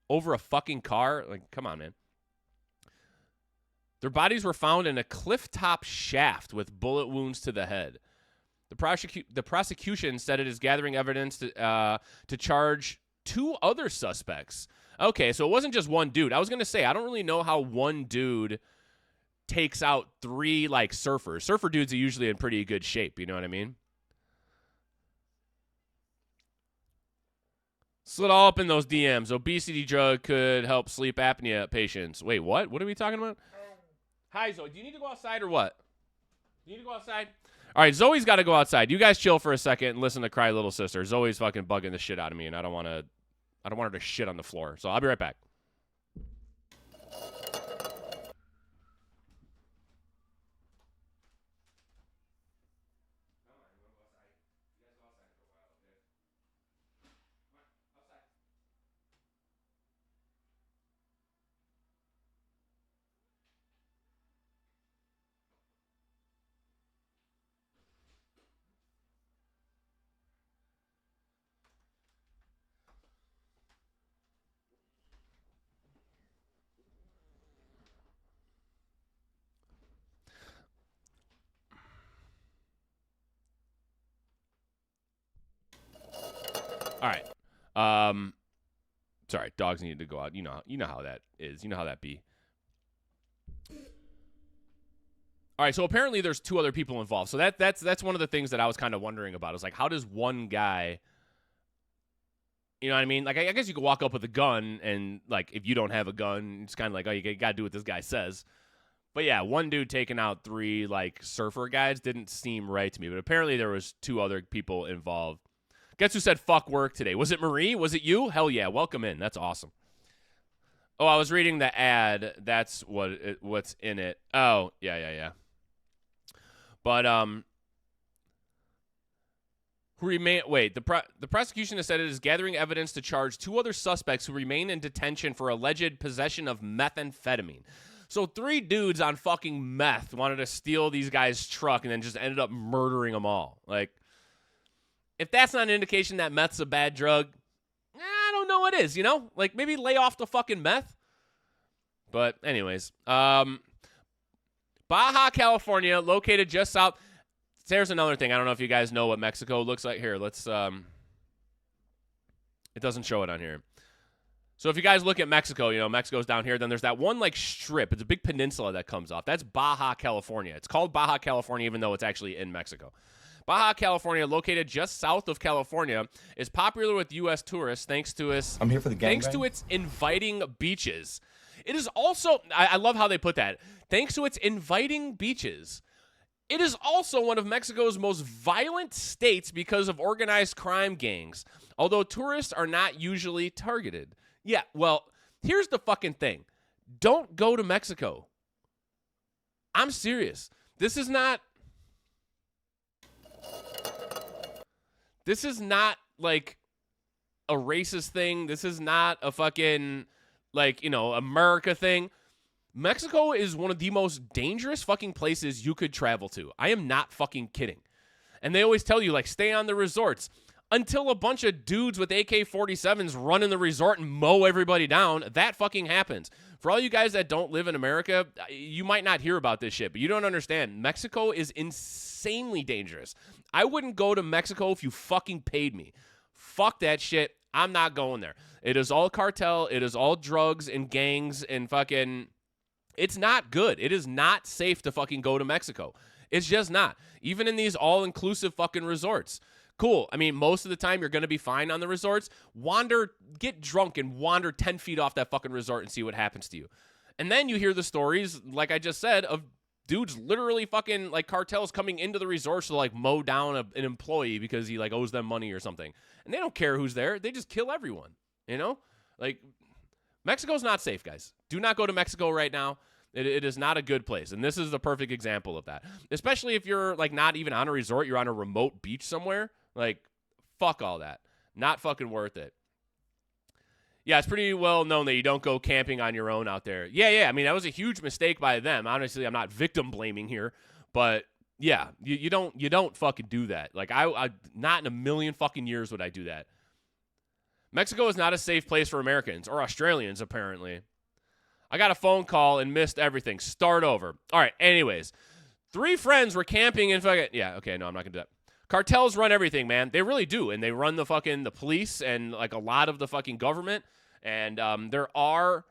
over a fucking car? Like, come on, man. Their bodies were found in a cliff-top shaft with bullet wounds to the head. The prosecution said it is gathering evidence to charge 2 other suspects. Okay, so it wasn't just one dude. I was going to say, I don't really know how one dude takes out 3, like, surfers. Surfer dudes are usually in pretty good shape, you know what I mean? Slid all up in those DMs. Obesity drug could help sleep apnea patients. Wait, what? What are we talking about? Hi, Zoe. Do you need to go outside or what? Do you need to go outside? All right, Zoe's got to go outside. You guys chill for a second and listen to Cry Little Sister. Zoe's fucking bugging the shit out of me, and I don't want her to shit on the floor. So I'll be right back. All right. Sorry, dogs need to go out. You know how that is. You know how that be. All right, so apparently there's 2 other people involved. So that's one of the things that I was kind of wondering about. Is like, how does one guy, you know what I mean? Like, I guess you could walk up with a gun and, like, if you don't have a gun, it's kind of like, oh, you got to do what this guy says. But yeah, one dude taking out 3, like, surfer guys didn't seem right to me. But apparently there was 2 other people involved. Guess who said fuck work today? Was it Marie? Was it you? Hell yeah. Welcome in. That's awesome. Oh, I was reading the ad. That's what's in it. Oh, yeah. But, the prosecution has said it is gathering evidence to charge 2 other suspects who remain in detention for alleged possession of methamphetamine. So 3 dudes on fucking meth wanted to steal these guys' truck and then just ended up murdering them all. Like, if that's not an indication that meth's a bad drug, I don't know what is, you know? Like, maybe lay off the fucking meth. But anyways, Baja, California, located just south. There's another thing. I don't know if you guys know what Mexico looks like. Here, let's, it doesn't show it on here. So if you guys look at Mexico, you know, Mexico's down here. Then there's that one, like, strip. It's a big peninsula that comes off. That's Baja, California. It's called Baja, California, even though it's actually in Mexico. Baja California, located just south of California, is popular with U.S. tourists thanks to its I'm here for the gangbang. Thanks to its inviting beaches. It is also, I love how they put that. Thanks to its inviting beaches. It is also one of Mexico's most violent states because of organized crime gangs, although tourists are not usually targeted. Yeah, well, here's the fucking thing. Don't go to Mexico. I'm serious. This is not like a racist thing. This is not a fucking, like, you know, America thing. Mexico is one of the most dangerous fucking places you could travel to. I am not fucking kidding. And they always tell you, like, stay on the resorts until a bunch of dudes with AK-47s run in the resort and mow everybody down. That fucking happens. For all you guys that don't live in America, you might not hear about this shit, but you don't understand. Mexico is insanely dangerous. I wouldn't go to Mexico if you fucking paid me. Fuck that shit. I'm not going there. It is all cartel. It is all drugs and gangs and fucking... It's not good. It is not safe to fucking go to Mexico. It's just not. Even in these all-inclusive fucking resorts. Cool. I mean, most of the time you're going to be fine on the resorts. Get drunk and wander 10 feet off that fucking resort and see what happens to you. And then you hear the stories, like I just said, of dudes literally fucking, like, cartels coming into the resorts to, like, mow down an employee because he, like, owes them money or something. And they don't care who's there. They just kill everyone, you know? Like, Mexico's not safe, guys. Do not go to Mexico right now. It is not a good place, and this is the perfect example of that. Especially if you're, like, not even on a resort. You're on a remote beach somewhere. Like, fuck all that. Not fucking worth it. Yeah, it's pretty well known that you don't go camping on your own out there. Yeah. I mean, that was a huge mistake by them. Honestly, I'm not victim blaming here, but yeah, you don't fucking do that. Like, I not in a million fucking years would I do that. Mexico is not a safe place for Americans or Australians, apparently. I got a phone call and missed everything. Start over. All right, anyways. 3 friends were camping in fucking... Yeah, okay, no, I'm not going to do that. Cartels run everything, man. They really do, and they run the police and, like, a lot of the fucking government. And there are,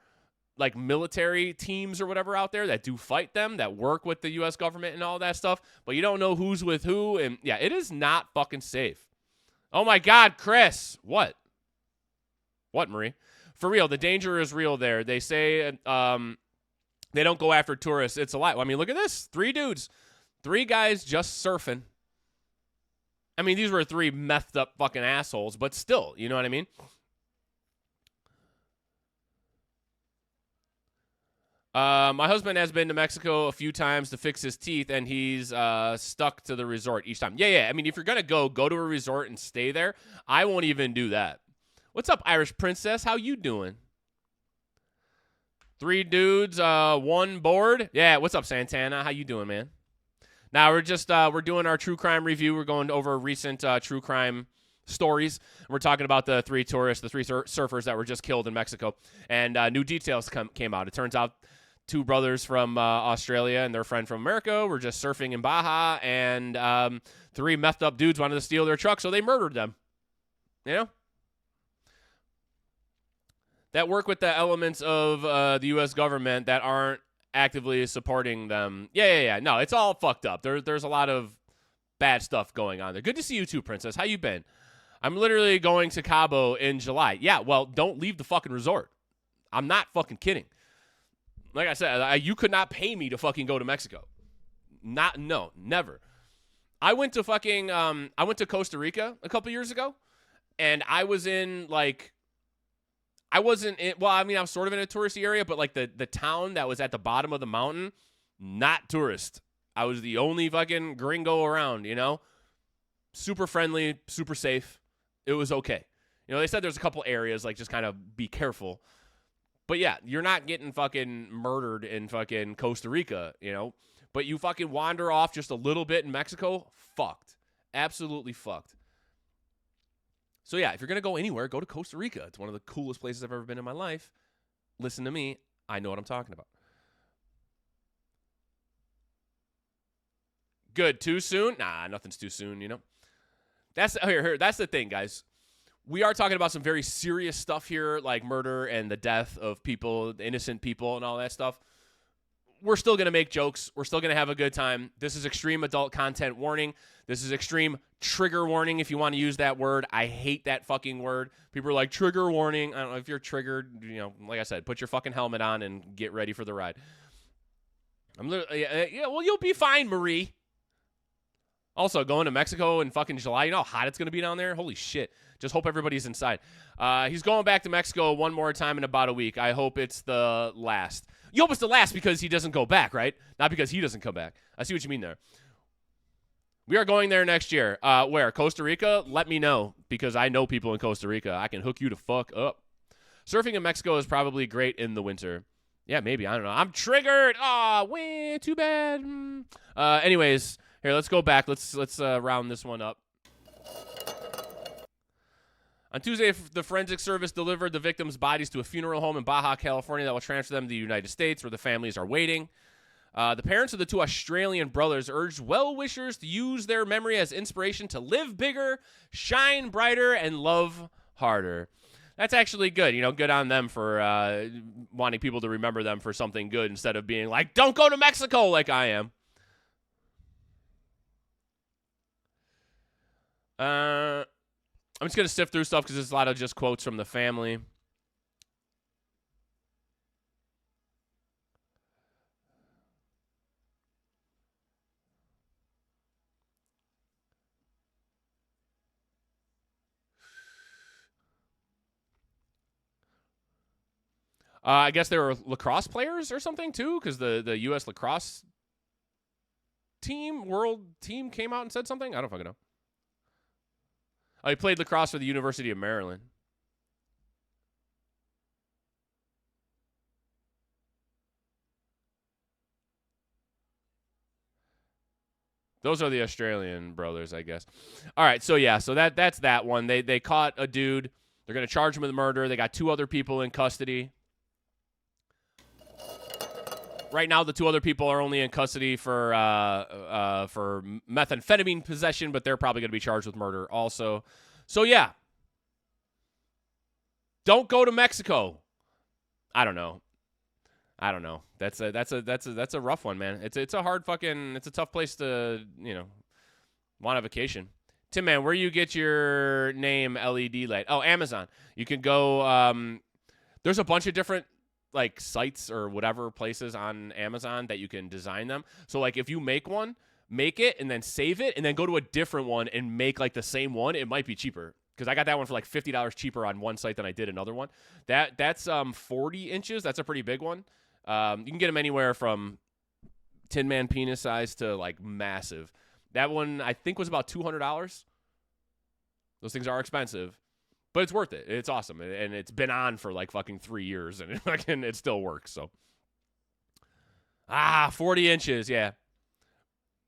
like, military teams or whatever out there that do fight them, that work with the U.S. government and all that stuff. But you don't know who's with who. And, yeah, it is not fucking safe. Oh, my God, Chris. What? What, Marie? For real, the danger is real there. They say they don't go after tourists. It's a lie. I mean, look at this. 3 dudes. 3 guys just surfing. I mean, these were 3 methed up fucking assholes, but still, you know what I mean? My husband has been to Mexico a few times to fix his teeth, and he's stuck to the resort each time. Yeah. I mean, if you're going to go to a resort and stay there. I won't even do that. What's up, Irish Princess? How you doing? 3 dudes, 1 board. Yeah, what's up, Santana? How you doing, man? Now we're doing our true crime review. We're going over recent true crime stories. We're talking about the 3 tourists, the 3 surfers that were just killed in Mexico, and new details came out. It turns out 2 brothers from Australia and their friend from America were just surfing in Baja, and 3 methed up dudes wanted to steal their truck, so they murdered them. You know? That work with the elements of the U.S. government that aren't actively supporting them. Yeah. No, it's all fucked up. There's a lot of bad stuff going on there. Good to see you too, Princess. How you been? I'm literally going to Cabo in July. Yeah, well, don't leave the fucking resort. I'm not fucking kidding. Like I said, you could not pay me to fucking go to Mexico. No, never. I went to Costa Rica a couple years ago, and I was in, like... I wasn't in, well, I mean, I was sort of in a touristy area, but like the town that was at the bottom of the mountain, not tourist. I was the only fucking gringo around, you know? Super friendly, super safe. It was okay. You know, they said there's a couple areas, like, just kind of be careful. But yeah, you're not getting fucking murdered in fucking Costa Rica, you know? But you fucking wander off just a little bit in Mexico, fucked. Absolutely fucked. So, yeah, if you're going to go anywhere, go to Costa Rica. It's one of the coolest places I've ever been in my life. Listen to me. I know what I'm talking about. Good. Too soon? Nah, nothing's too soon, you know. That's the thing, guys. We are talking about some very serious stuff here, like murder and the death of people, innocent people, and all that stuff. We're still going to make jokes. We're still going to have a good time. This is extreme adult content warning. This is extreme trigger warning, if you want to use that word. I hate that fucking word. People are like, trigger warning. I don't know if you're triggered. You know, like I said, put your fucking helmet on and get ready for the ride. Well, you'll be fine, Marie. Also, going to Mexico in fucking July. You know how hot it's going to be down there? Holy shit. Just hope everybody's inside. He's going back to Mexico one more time in about a week. I hope it's the last. You hope it's the last because he doesn't go back, right? Not because he doesn't come back. I see what you mean there. We are going there next year. Where? Costa Rica? Let me know because I know people in Costa Rica. I can hook you to fuck up. Surfing in Mexico is probably great in the winter. Yeah, maybe. I don't know. I'm triggered. Aw, too bad. Anyways, here, let's go back. Let's round this one up. On Tuesday, the forensic service delivered the victims' bodies to a funeral home in Baja, California that will transfer them to the United States, where the families are waiting. The parents of the 2 Australian brothers urged well-wishers to use their memory as inspiration to live bigger, shine brighter, and love harder. That's actually good. You know, good on them for wanting people to remember them for something good instead of being like, don't go to Mexico like I am. I'm just going to sift through stuff because there's a lot of just quotes from the family. I guess they were lacrosse players or something too, because the U.S. lacrosse world team came out and said something. I don't fucking know. Oh, he played lacrosse for the University of Maryland. Those are the Australian brothers, I guess. All right, so yeah, so that's that one. They caught a dude. They're going to charge him with murder. They got 2 other people in custody. Right now, the 2 other people are only in custody for methamphetamine possession, but they're probably going to be charged with murder also. So yeah, don't go to Mexico. I don't know. That's a rough one, man. It's a hard fucking. It's a tough place to want a vacation. Tim, man, where you get your name LED light? Oh, Amazon. You can go. There's a bunch of different like sites or whatever places on Amazon that you can design them. So like if you make one, make it and then save it and then go to a different one and make like the same one. It might be cheaper because I got that one for like $50 cheaper on one site than I did another one. That's 40 inches. That's a pretty big one. You can get them anywhere from Tin Man penis size to like massive. That one I think was about $200. Those things are expensive. But it's worth it. It's awesome. And it's been on for like fucking 3 years and it still works. So 40 inches, yeah.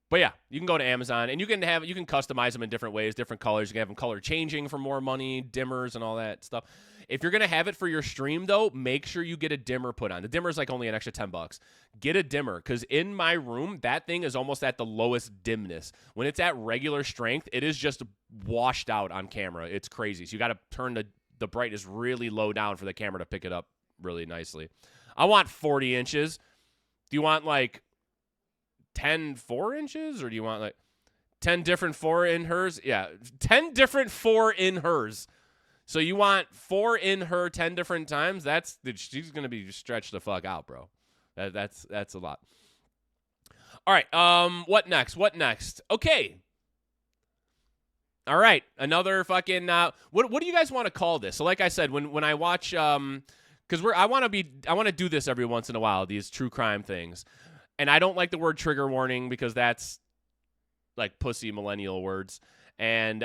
But yeah, you can go to Amazon and you can customize them in different ways, different colors. You can have them color changing for more money, dimmers and all that stuff. If you're going to have it for your stream though, make sure you get a dimmer put on. The dimmer is like only an extra $10. Get a dimmer because in my room, that thing is almost at the lowest dimness. When it's at regular strength, it is just washed out on camera. It's crazy. So you got to turn the brightness really low down for the camera to pick it up really nicely. I want 40 inches. Do you want like 10 4-inches or do you want like 10 different 4-in-hers? Yeah, 10 different 4-in-hers. So you want 4 in her 10 different times? She's gonna be stretched the fuck out, bro. That's a lot. All right. What next? Okay. All right. Another fucking. What do you guys want to call this? So like I said, when I watch because I want to do this every once in a while. These true crime things, and I don't like the word trigger warning because that's like pussy millennial words, and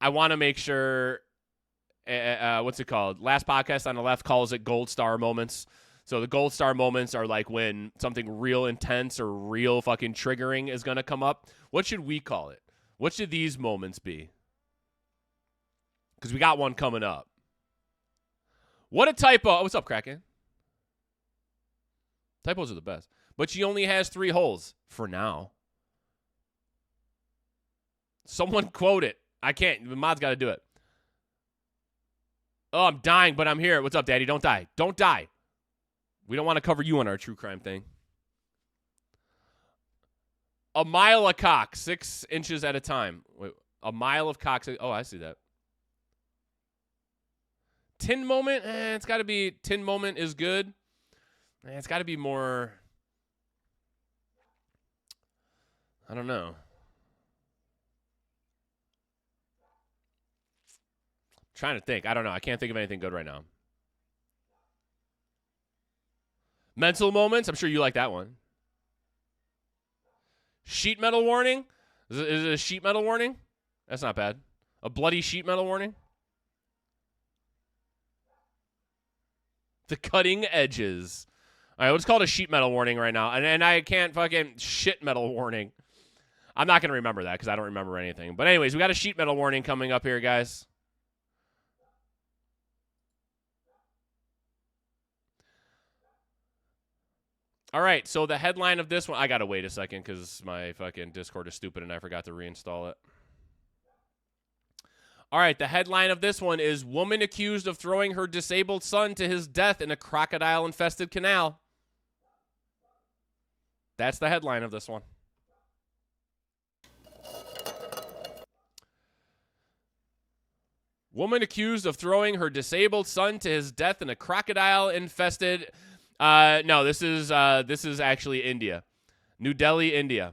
I want to make sure, what's it called? Last podcast on the left calls it gold star moments. So the gold star moments are like when something real intense or real fucking triggering is going to come up. What should we call it? What should these moments be? Because we got one coming up. What a typo. Oh, what's up, Kraken? Typos are the best. But she only has 3 holes for now. Someone quote it. I can't. The mod's got to do it. Oh, I'm dying, but I'm here. What's up, Daddy? Don't die. Don't die. We don't want to cover you on our true crime thing. A mile of cock, 6 inches at a time. Wait, a mile of cock. Oh, I see that. Tin moment. It's got to be. Tin moment is good. It's got to be more. I don't know. Trying to think. I don't know. I can't think of anything good right now. Mental moments. I'm sure you like that one. Sheet metal warning. Is it a sheet metal warning? That's not bad. A bloody sheet metal warning. The cutting edges. All right, let's call it a sheet metal warning right now. And I can't fucking shit metal warning. I'm not going to remember that because I don't remember anything. But anyways, we got a sheet metal warning coming up here, guys. All right, so the headline of this one, I got to wait a second because my fucking Discord is stupid and I forgot to reinstall it. All right, the headline of this one is woman accused of throwing her disabled son to his death in a crocodile-infested canal. That's the headline of this one. Woman accused of throwing her disabled son to his death in a crocodile-infested... No, this is actually India. New Delhi, India.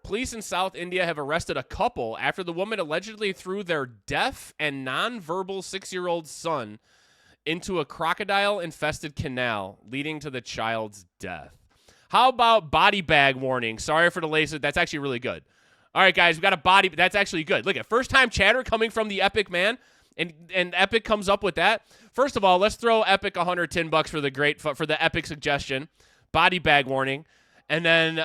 Police in South India have arrested a couple after the woman allegedly threw their deaf and nonverbal 6-year-old son into a crocodile-infested canal, leading to the child's death. How about body bag warning? Sorry for the laces. That's actually really good. All right, guys, we got a body. That's actually good. Look at first-time chatter coming from the Epic man, and Epic comes up with that. First of all, let's throw Epic $110 for the Epic suggestion, body bag warning, and then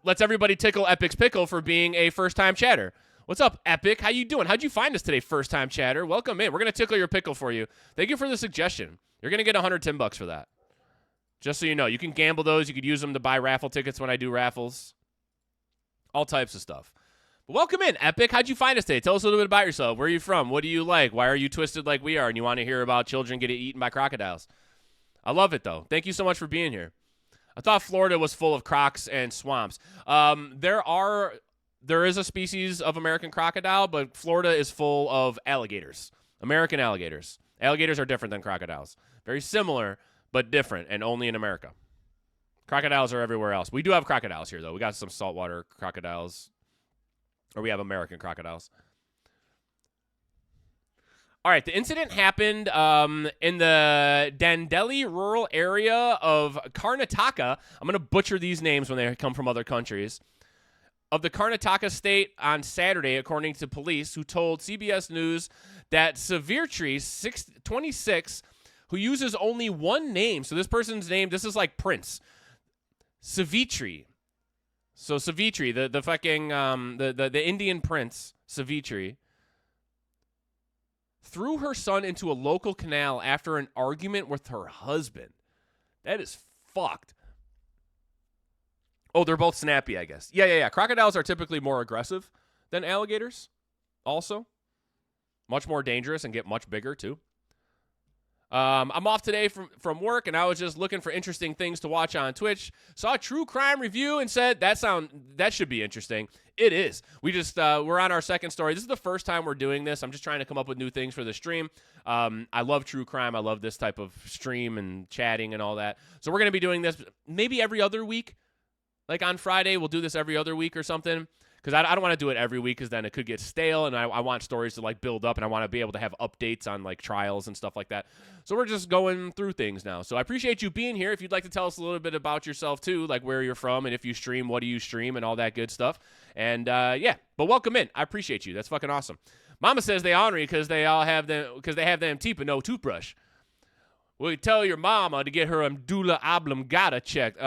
let's everybody tickle Epic's pickle for being a first-time chatter. What's up, Epic? How you doing? How'd you find us today, first-time chatter? Welcome in. We're gonna tickle your pickle for you. Thank you for the suggestion. You're gonna get $110 for that. Just so you know, you can gamble those. You could use them to buy raffle tickets when I do raffles. All types of stuff. But welcome in, Epic. How'd you find us today? Tell us a little bit about yourself. Where are you from? What do you like? Why are you twisted like we are? And you want to hear about children getting eaten by crocodiles. I love it, though. Thank you so much for being here. I thought Florida was full of crocs and swamps. There is a species of American crocodile, but Florida is full of alligators. American alligators. Alligators are different than crocodiles. Very similar, but different, and only in America. Crocodiles are everywhere else. We do have crocodiles here, though. We got some saltwater crocodiles. Or we have American crocodiles. All right, the incident happened in the Dandeli rural area of Karnataka. I'm going to butcher these names when they come from other countries. Of the Karnataka state on Saturday, according to police, who told CBS News that Savitri, 26, who uses only one name. So this person's name, this is like Prince. Savitri. So Savitri, the fucking the Indian prince, Savitri, threw her son into a local canal after an argument with her husband. That is fucked. Oh, they're both snappy, I guess. Yeah. Crocodiles are typically more aggressive than alligators, also. Much more dangerous and get much bigger, too. I'm off today from work, and I was just looking for interesting things to watch on Twitch. Saw a true crime review and said, that should be interesting. It is. We're on our second story. This is the first time we're doing this. I'm just trying to come up with new things for the stream. I love true crime. I love this type of stream and chatting and all that. So we're going to be doing this maybe every other week. Like on Friday, we'll do this every other week or something. Because I don't want to do it every week because then it could get stale, and I want stories to, like, build up, and I want to be able to have updates on, like, trials and stuff like that. So we're just going through things now. So I appreciate you being here. If you'd like to tell us a little bit about yourself, too, like where you're from, and if you stream, what do you stream, and all that good stuff. And, yeah, but welcome in. I appreciate you. That's fucking awesome. Mama says they ornery because they have them teeth but no toothbrush. Well, you tell your mama to get her medulla oblongata checked.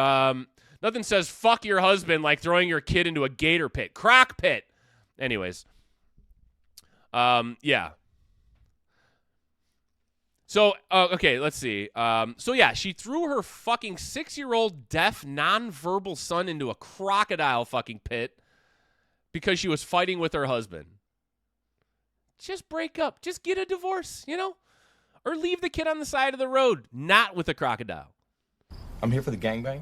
Nothing says fuck your husband like throwing your kid into a gator pit. Croc pit. Anyways. Yeah. So, okay, let's see. So, yeah, she threw her fucking 6-year-old deaf, nonverbal son into a crocodile fucking pit because she was fighting with her husband. Just break up. Just get a divorce, you know? Or leave the kid on the side of the road, not with a crocodile. I'm here for the gangbang.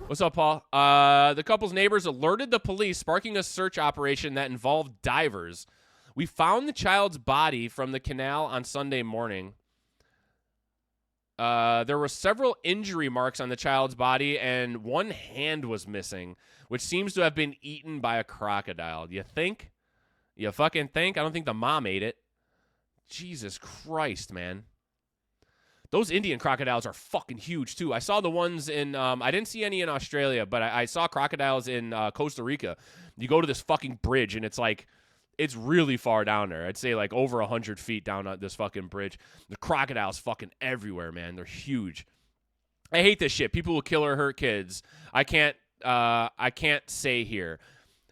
What's up, Paul? The couple's neighbors alerted the police, sparking a search operation that involved divers. We found the child's body from the canal on Sunday morning. There were several injury marks on the child's body, and one hand was missing, which seems to have been eaten by a crocodile. You think? You fucking think? I don't think the mom ate it. Jesus Christ, man. Those Indian crocodiles are fucking huge, too. I saw the ones in, I didn't see any in Australia, but I saw crocodiles in Costa Rica. You go to this fucking bridge, and it's like, it's really far down there. I'd say like over 100 feet down this fucking bridge. The crocodiles fucking everywhere, man. They're huge. I hate this shit. People will kill or hurt kids. I can't say here.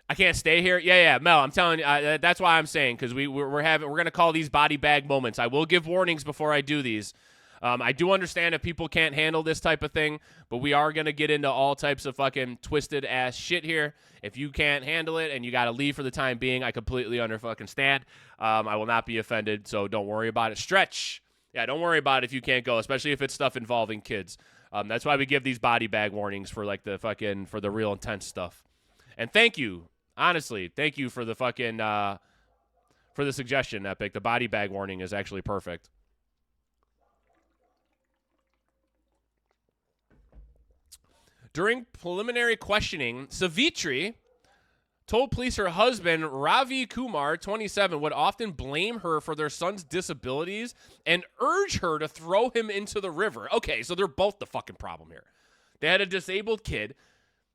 I can't stay here. Yeah, Mel. I'm telling you, that's why I'm saying, because we're gonna call these body bag moments. I will give warnings before I do these. I do understand if people can't handle this type of thing, but we are going to get into all types of fucking twisted ass shit here. If you can't handle it and you got to leave for the time being, I completely stand. I will not be offended, so don't worry about it. Stretch. Yeah, don't worry about it if you can't go, especially if it's stuff involving kids. That's why we give these body bag warnings for like for the real intense stuff. And thank you, honestly, thank you for the fucking, for the suggestion, Epic. The body bag warning is actually perfect. During preliminary questioning, Savitri told police her husband, Ravi Kumar, 27, would often blame her for their son's disabilities and urge her to throw him into the river. Okay, so they're both the fucking problem here. They had a disabled kid.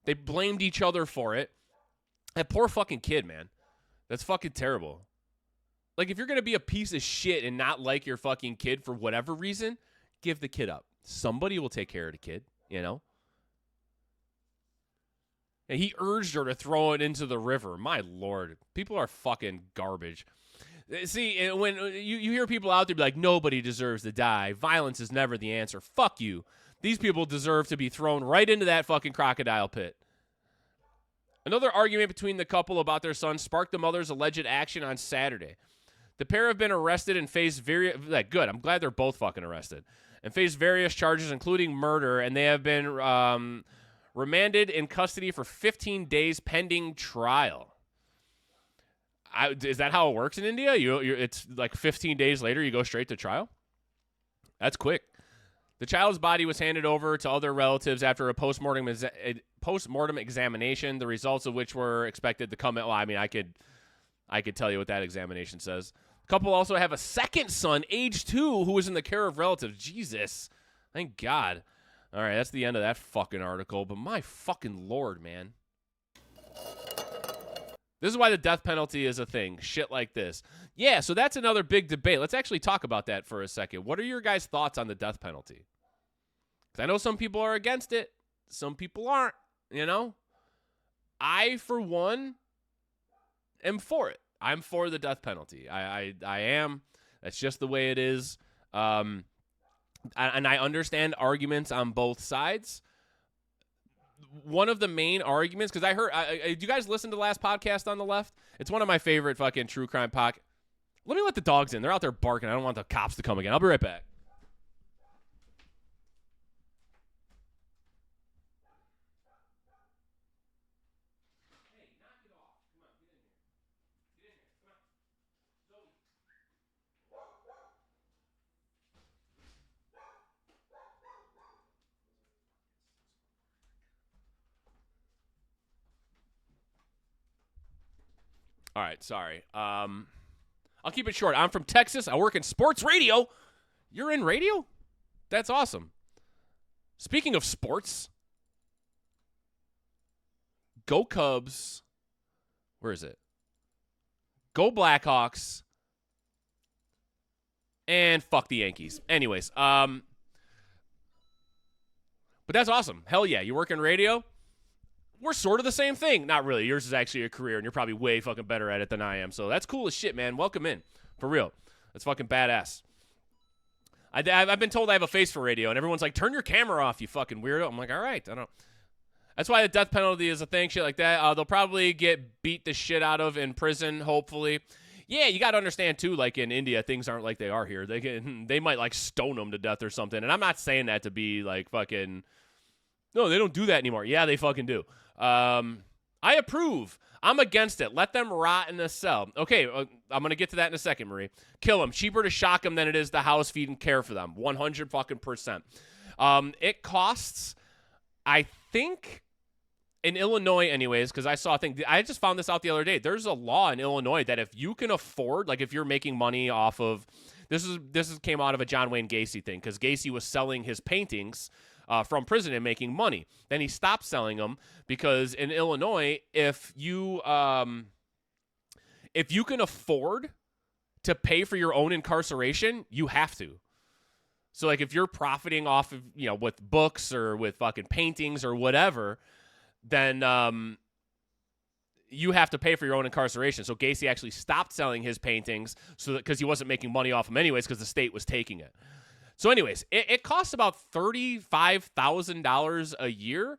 They blamed each other for it. That poor fucking kid, man. That's fucking terrible. Like, if you're going to be a piece of shit and not like your fucking kid for whatever reason, give the kid up. Somebody will take care of the kid, you know? And he urged her to throw it into the river. My Lord. People are fucking garbage. See, when you hear people out there be like, nobody deserves to die. Violence is never the answer. Fuck you. These people deserve to be thrown right into that fucking crocodile pit. Another argument between the couple about their son sparked the mother's alleged action on Saturday. The pair have been arrested and face various... Good. I'm glad they're both fucking arrested. And face various charges, including murder, and they have been... remanded in custody for 15 days pending trial. Is that how it works in India? It's like 15 days later, you go straight to trial? That's quick. The child's body was handed over to other relatives after a postmortem examination, the results of which were expected to come out. Well, I mean, I could tell you what that examination says. The couple also have a second son, age 2, who is in the care of relatives. Jesus. Thank God. All right, that's the end of that fucking article, but my fucking Lord, man. This is why the death penalty is a thing. Shit like this. Yeah, so that's another big debate. Let's actually talk about that for a second. What are your guys' thoughts on the death penalty? Because I know some people are against it. Some people aren't, you know? I, for one, am for it. I'm for the death penalty. I am. That's just the way it is. And I understand arguments on both sides. One of the main arguments, because I heard, do you guys listen to the last podcast on the left? It's one of my favorite fucking true crime podcasts. Let me let the dogs in. They're out there barking. I don't want the cops to come again. I'll be right back. All right, sorry. I'll keep it short. I'm from Texas. I work in sports radio. You're in radio? That's awesome. Speaking of sports, go Cubs. Where is it? Go Blackhawks. And fuck the Yankees. Anyways, but that's awesome. Hell yeah, you work in radio? We're sort of the same thing. Not really. Yours is actually a career, and you're probably way fucking better at it than I am. So that's cool as shit, man. Welcome in. For real. That's fucking badass. I've been told I have a face for radio, and everyone's like, turn your camera off, you fucking weirdo. I'm like, all right. I don't. That's why the death penalty is a thing, shit like that. They'll probably get beat the shit out of in prison, hopefully. Yeah, you got to understand, too, like in India, things aren't like they are here. They might, like, stone them to death or something. And I'm not saying that to be, like, fucking... No, they don't do that anymore. Yeah, they fucking do. I approve. I'm against it. Let them rot in a cell. Okay, I'm going to get to that in a second, Marie. Kill them. Cheaper to shock them than it is to house, feed, and care for them. 100 fucking percent. It costs, I think, in Illinois anyways, because I saw a thing. I just found this out the other day. There's a law in Illinois that if you can afford, like if you're making money off of, this came out of a John Wayne Gacy thing, because Gacy was selling his paintings from prison and making money. Then he stopped selling them because in Illinois, if you can afford to pay for your own incarceration, you have to. So like if you're profiting off of, you know, with books or with fucking paintings or whatever, then you have to pay for your own incarceration. So Gacy actually stopped selling his paintings so that because he wasn't making money off them anyways because the state was taking it. So anyways, it costs about $35,000 a year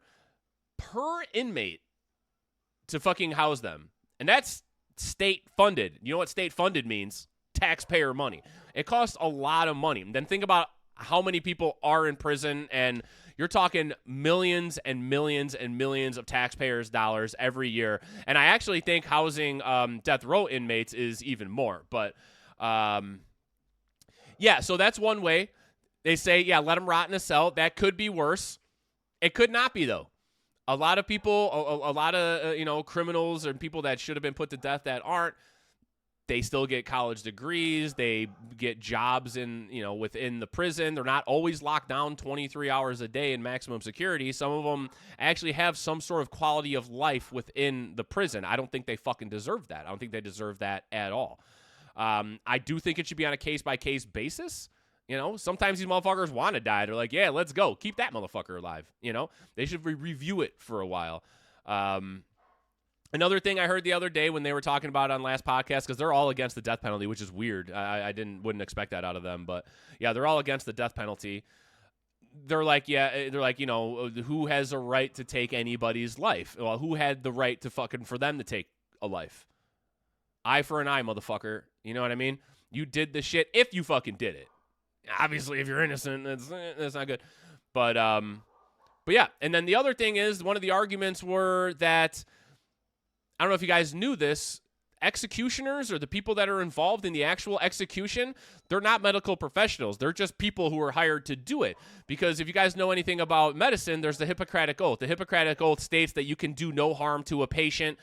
per inmate to fucking house them. And that's state funded. You know what state funded means? Taxpayer money. It costs a lot of money. And then think about how many people are in prison, and you're talking millions and millions and millions of taxpayers' dollars every year. And I actually think housing death row inmates is even more. But yeah, so that's one way. They say, yeah, let them rot in a cell. That could be worse. It could not be, though. A lot of people, a lot of criminals and people that should have been put to death that aren't, they still get college degrees. They get jobs within the prison. They're not always locked down 23 hours a day in maximum security. Some of them actually have some sort of quality of life within the prison. I don't think they fucking deserve that. I don't think they deserve that at all. I do think it should be on a case-by-case basis. Sometimes these motherfuckers want to die. They're like, yeah, let's go. Keep that motherfucker alive. They should review it for a while. Another thing I heard the other day when they were talking about it on last podcast, because they're all against the death penalty, which is weird. I wouldn't expect that out of them. But, yeah, they're all against the death penalty. They're like, who has a right to take anybody's life? Well, who had the right to for them to take a life? Eye for an eye, motherfucker. You know what I mean? You did the shit if you fucking did it. Obviously, if you're innocent, that's not good. But yeah. And then the other thing is, one of the arguments were that, I don't know if you guys knew this, executioners or the people that are involved in the actual execution, they're not medical professionals. They're just people who are hired to do it. Because if you guys know anything about medicine, there's the Hippocratic Oath. The Hippocratic Oath states that you can do no harm to a patient.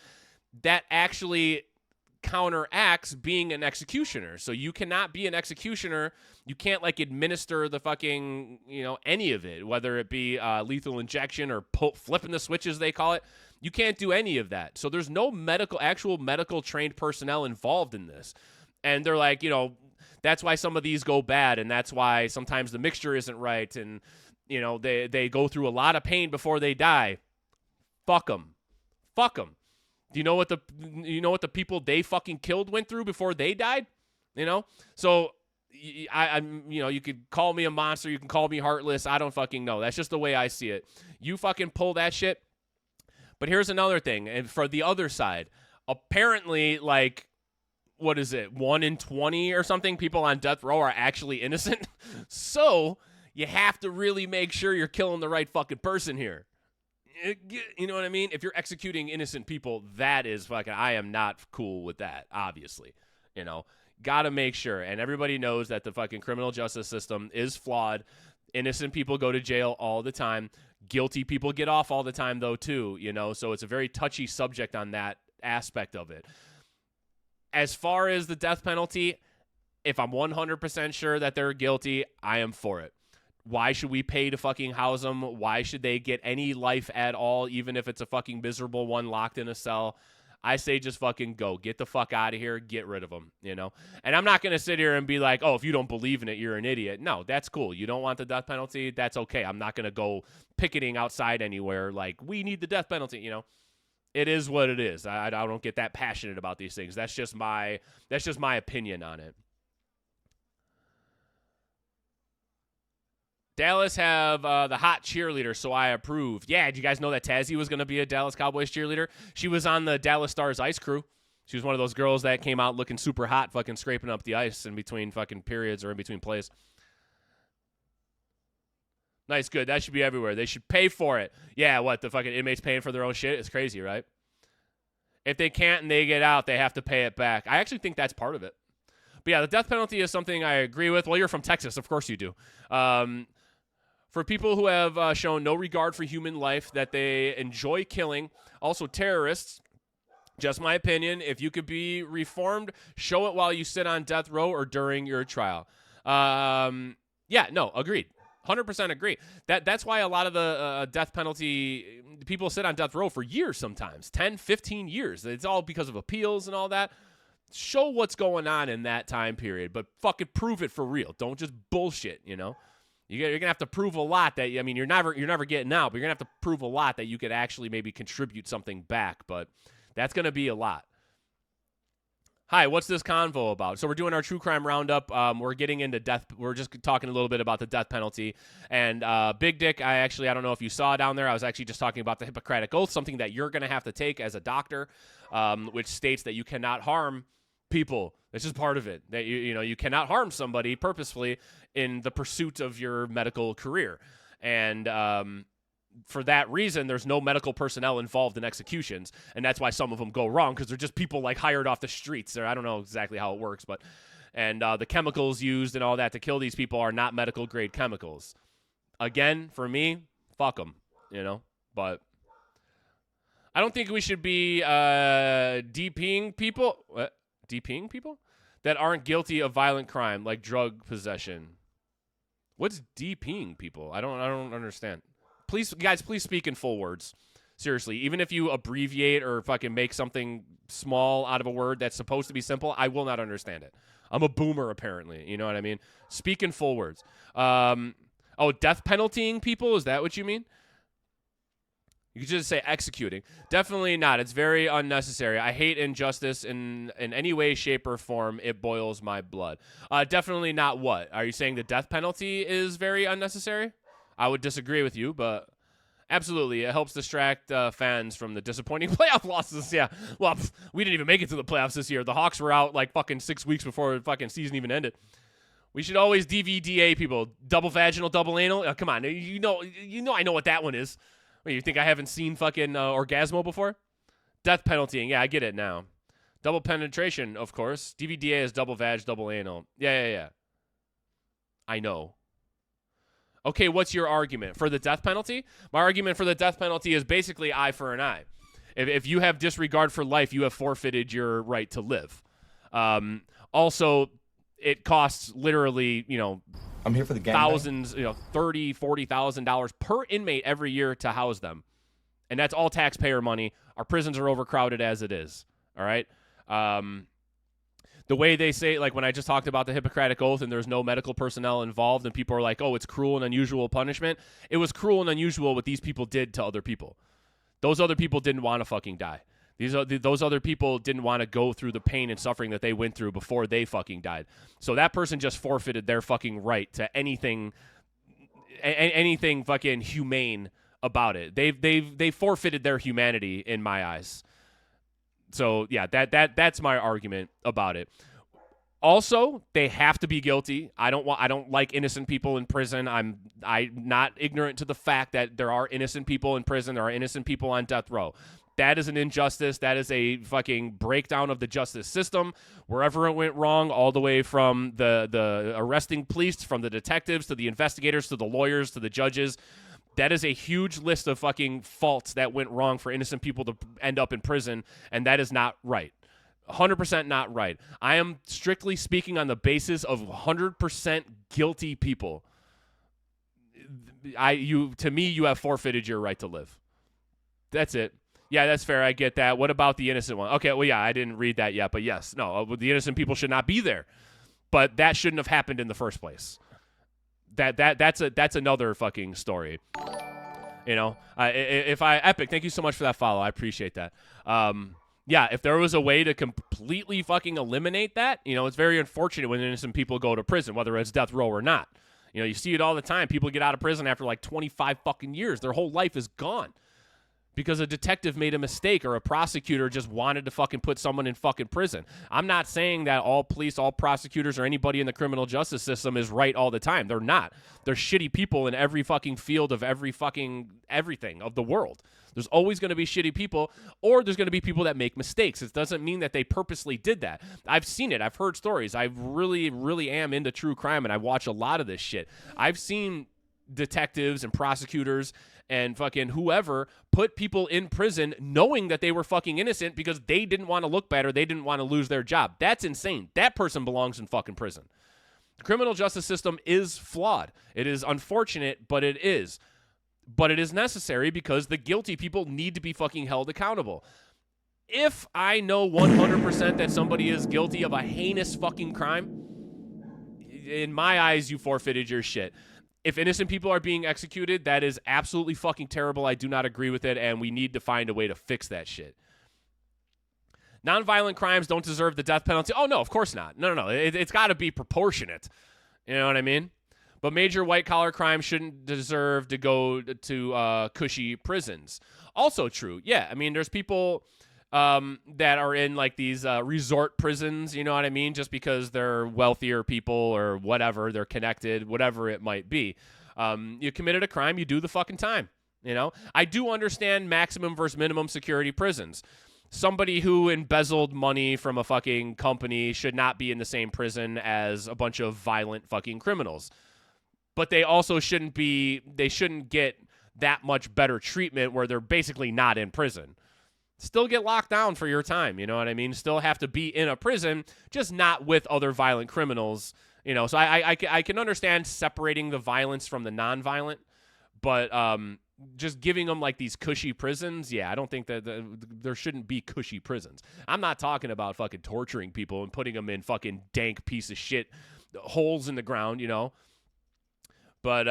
That actually counteracts being an executioner. So you cannot be an executioner. You can't administer the fucking, any of it, whether it be lethal injection or flipping the switches, they call it. You can't do any of that. So there's no actual medical trained personnel involved in this. And they're like, that's why some of these go bad. And that's why sometimes the mixture isn't right. And, they go through a lot of pain before they die. Fuck them. Fuck them. Do you know what the people they fucking killed went through before they died? So you could call me a monster, you can call me heartless. I don't fucking know. That's just the way I see it. You fucking pull that shit. But here's another thing, and for the other side, apparently, what is it, 1 in 20 or something, people on death row are actually innocent. So you have to really make sure you're killing the right fucking person here. You know what I mean? If you're executing innocent people, that is fucking, I am not cool with that, obviously. Gotta make sure. And everybody knows that the fucking criminal justice system is flawed. Innocent people go to jail all the time. Guilty people get off all the time, though, too. So it's a very touchy subject on that aspect of it. As far as the death penalty, if I'm 100% sure that they're guilty, I am for it. Why should we pay to fucking house them? Why should they get any life at all, even if it's a fucking miserable one locked in a cell? I say just fucking go. Get the fuck out of here. Get rid of them, And I'm not going to sit here and be like, oh, if you don't believe in it, you're an idiot. No, that's cool. You don't want the death penalty? That's okay. I'm not going to go picketing outside anywhere like, we need the death penalty, It is what it is. I don't get that passionate about these things. That's just my opinion on it. Dallas have the hot cheerleader, so I approve. Yeah, did you guys know that Tazzy was going to be a Dallas Cowboys cheerleader? She was on the Dallas Stars ice crew. She was one of those girls that came out looking super hot, fucking scraping up the ice in between fucking periods or in between plays. Nice, good. That should be everywhere. They should pay for it. Yeah, what, the fucking inmates paying for their own shit? It's crazy, right? If they can't and they get out, they have to pay it back. I actually think that's part of it. But yeah, the death penalty is something I agree with. Well, you're from Texas. Of course you do. For people who have shown no regard for human life, that they enjoy killing, also terrorists, just my opinion, if you could be reformed, show it while you sit on death row or during your trial. Yeah, no, agreed. 100% agree. That's why a lot of the death penalty, people sit on death row for years sometimes, 10, 15 years. It's all because of appeals and all that. Show what's going on in that time period, but fucking prove it for real. Don't just bullshit, You're going to have to prove a lot that, you're never getting out, but you're going to have to prove a lot that you could actually maybe contribute something back, but that's going to be a lot. Hi, what's this convo about? So we're doing our true crime roundup. We're getting into death. We're just talking a little bit about the death penalty. And Big Dick, I don't know if you saw down there, I was actually just talking about the Hippocratic Oath, something that you're going to have to take as a doctor, which states that you cannot harm people. This is part of it, that you cannot harm somebody purposefully in the pursuit of your medical career. And for that reason, there's no medical personnel involved in executions, and that's why some of them go wrong, because they're just people hired off the streets. I don't know exactly how it works, but the chemicals used and all that to kill these people are not medical grade chemicals. Again, for me, fuck them, but I don't think we should be DPing people. What? DPing people that aren't guilty of violent crime like drug possession. What's DPing people? I don't understand. Please, guys, please speak in full words. Seriously, even if you abbreviate or fucking make something small out of a word that's supposed to be simple, I will not understand it. I'm a boomer, apparently. You know what I mean? Speak in full words. Death penaltying people? Is that what you mean? You could just say executing. Definitely not. It's very unnecessary. I hate injustice in any way, shape, or form. It boils my blood. Definitely not what? Are you saying the death penalty is very unnecessary? I would disagree with you, but absolutely. It helps distract fans from the disappointing playoff losses. Yeah. Well, we didn't even make it to the playoffs this year. The Hawks were out like fucking 6 weeks before the fucking season even ended. We should always DVDA people. Double vaginal, double anal. Oh, come on. You know I know what that one is. Wait, you think I haven't seen fucking Orgasmo before? Death penaltying. Yeah, I get it now. Double penetration, of course. DVDA is double vag, double anal. Yeah. I know. Okay, what's your argument? For the death penalty? My argument for the death penalty is basically eye for an eye. If you have disregard for life, you have forfeited your right to live. Also, it costs literally, I'm here for the gangbang. thousands, $30,000, $40,000 per inmate every year to house them. And that's all taxpayer money. Our prisons are overcrowded as it is. All right? The way they say, like when I just talked about the Hippocratic Oath and there's no medical personnel involved and people are like, oh, it's cruel and unusual punishment. It was cruel and unusual what these people did to other people. Those other people didn't want to fucking die. Those other people didn't want to go through the pain and suffering that they went through before they fucking died. So that person just forfeited their fucking right to anything fucking humane about it. They forfeited their humanity in my eyes. So yeah, that's my argument about it. Also, they have to be guilty. I don't like innocent people in prison. I'm not ignorant to the fact that there are innocent people in prison. There are innocent people on death row. That is an injustice. That is a fucking breakdown of the justice system. Wherever it went wrong, all the way from the arresting police, from the detectives to the investigators to the lawyers to the judges. That is a huge list of fucking faults that went wrong for innocent people to end up in prison, and that is not right. 100% not right. I am strictly speaking on the basis of 100% guilty people. To me, you have forfeited your right to live. That's it. Yeah, that's fair. I get that. What about the innocent one? Okay, well, yeah, I didn't read that yet, but yes. No, the innocent people should not be there. But that shouldn't have happened in the first place. That's another fucking story. Epic, thank you so much for that follow. I appreciate that. Yeah, if there was a way to completely fucking eliminate that, it's very unfortunate when innocent people go to prison, whether it's death row or not. You see it all the time. People get out of prison after like 25 fucking years. Their whole life is gone. Because a detective made a mistake or a prosecutor just wanted to fucking put someone in fucking prison. I'm not saying that all police, all prosecutors, or anybody in the criminal justice system is right all the time. They're not. They're shitty people in every fucking field of every fucking everything of the world. There's always going to be shitty people, or there's going to be people that make mistakes. It doesn't mean that they purposely did that. I've seen it. I've heard stories. I really, really am into true crime, and I watch a lot of this shit. I've seen detectives and prosecutors and fucking whoever put people in prison knowing that they were fucking innocent because they didn't want to look bad or they didn't want to lose their job. That's insane. That person belongs in fucking prison. The criminal justice system is flawed. It is unfortunate, but it is. But it is necessary because the guilty people need to be fucking held accountable. If I know 100% that somebody is guilty of a heinous fucking crime, in my eyes, you forfeited your shit. If innocent people are being executed, that is absolutely fucking terrible. I do not agree with it, and we need to find a way to fix that shit. Nonviolent crimes don't deserve the death penalty. Oh, no, of course not. No. It's got to be proportionate. You know what I mean? But major white-collar crimes shouldn't deserve to go to cushy prisons. Also true. Yeah, I mean, there's people that are in like these resort prisons, you know what I mean? Just because they're wealthier people or whatever, they're connected, whatever it might be. You committed a crime, you do the fucking time, I do understand maximum versus minimum security prisons. Somebody who embezzled money from a fucking company should not be in the same prison as a bunch of violent fucking criminals. But they also shouldn't get that much better treatment where they're basically not in prison. still get locked down for your time. You know what I mean? Still have to be in a prison, just not with other violent criminals. You know, so I can understand separating the violence from the non-violent, but just giving them like these cushy prisons, yeah, I don't think that there shouldn't be cushy prisons. I'm not talking about fucking torturing people and putting them in fucking dank piece of shit holes in the ground, you know. But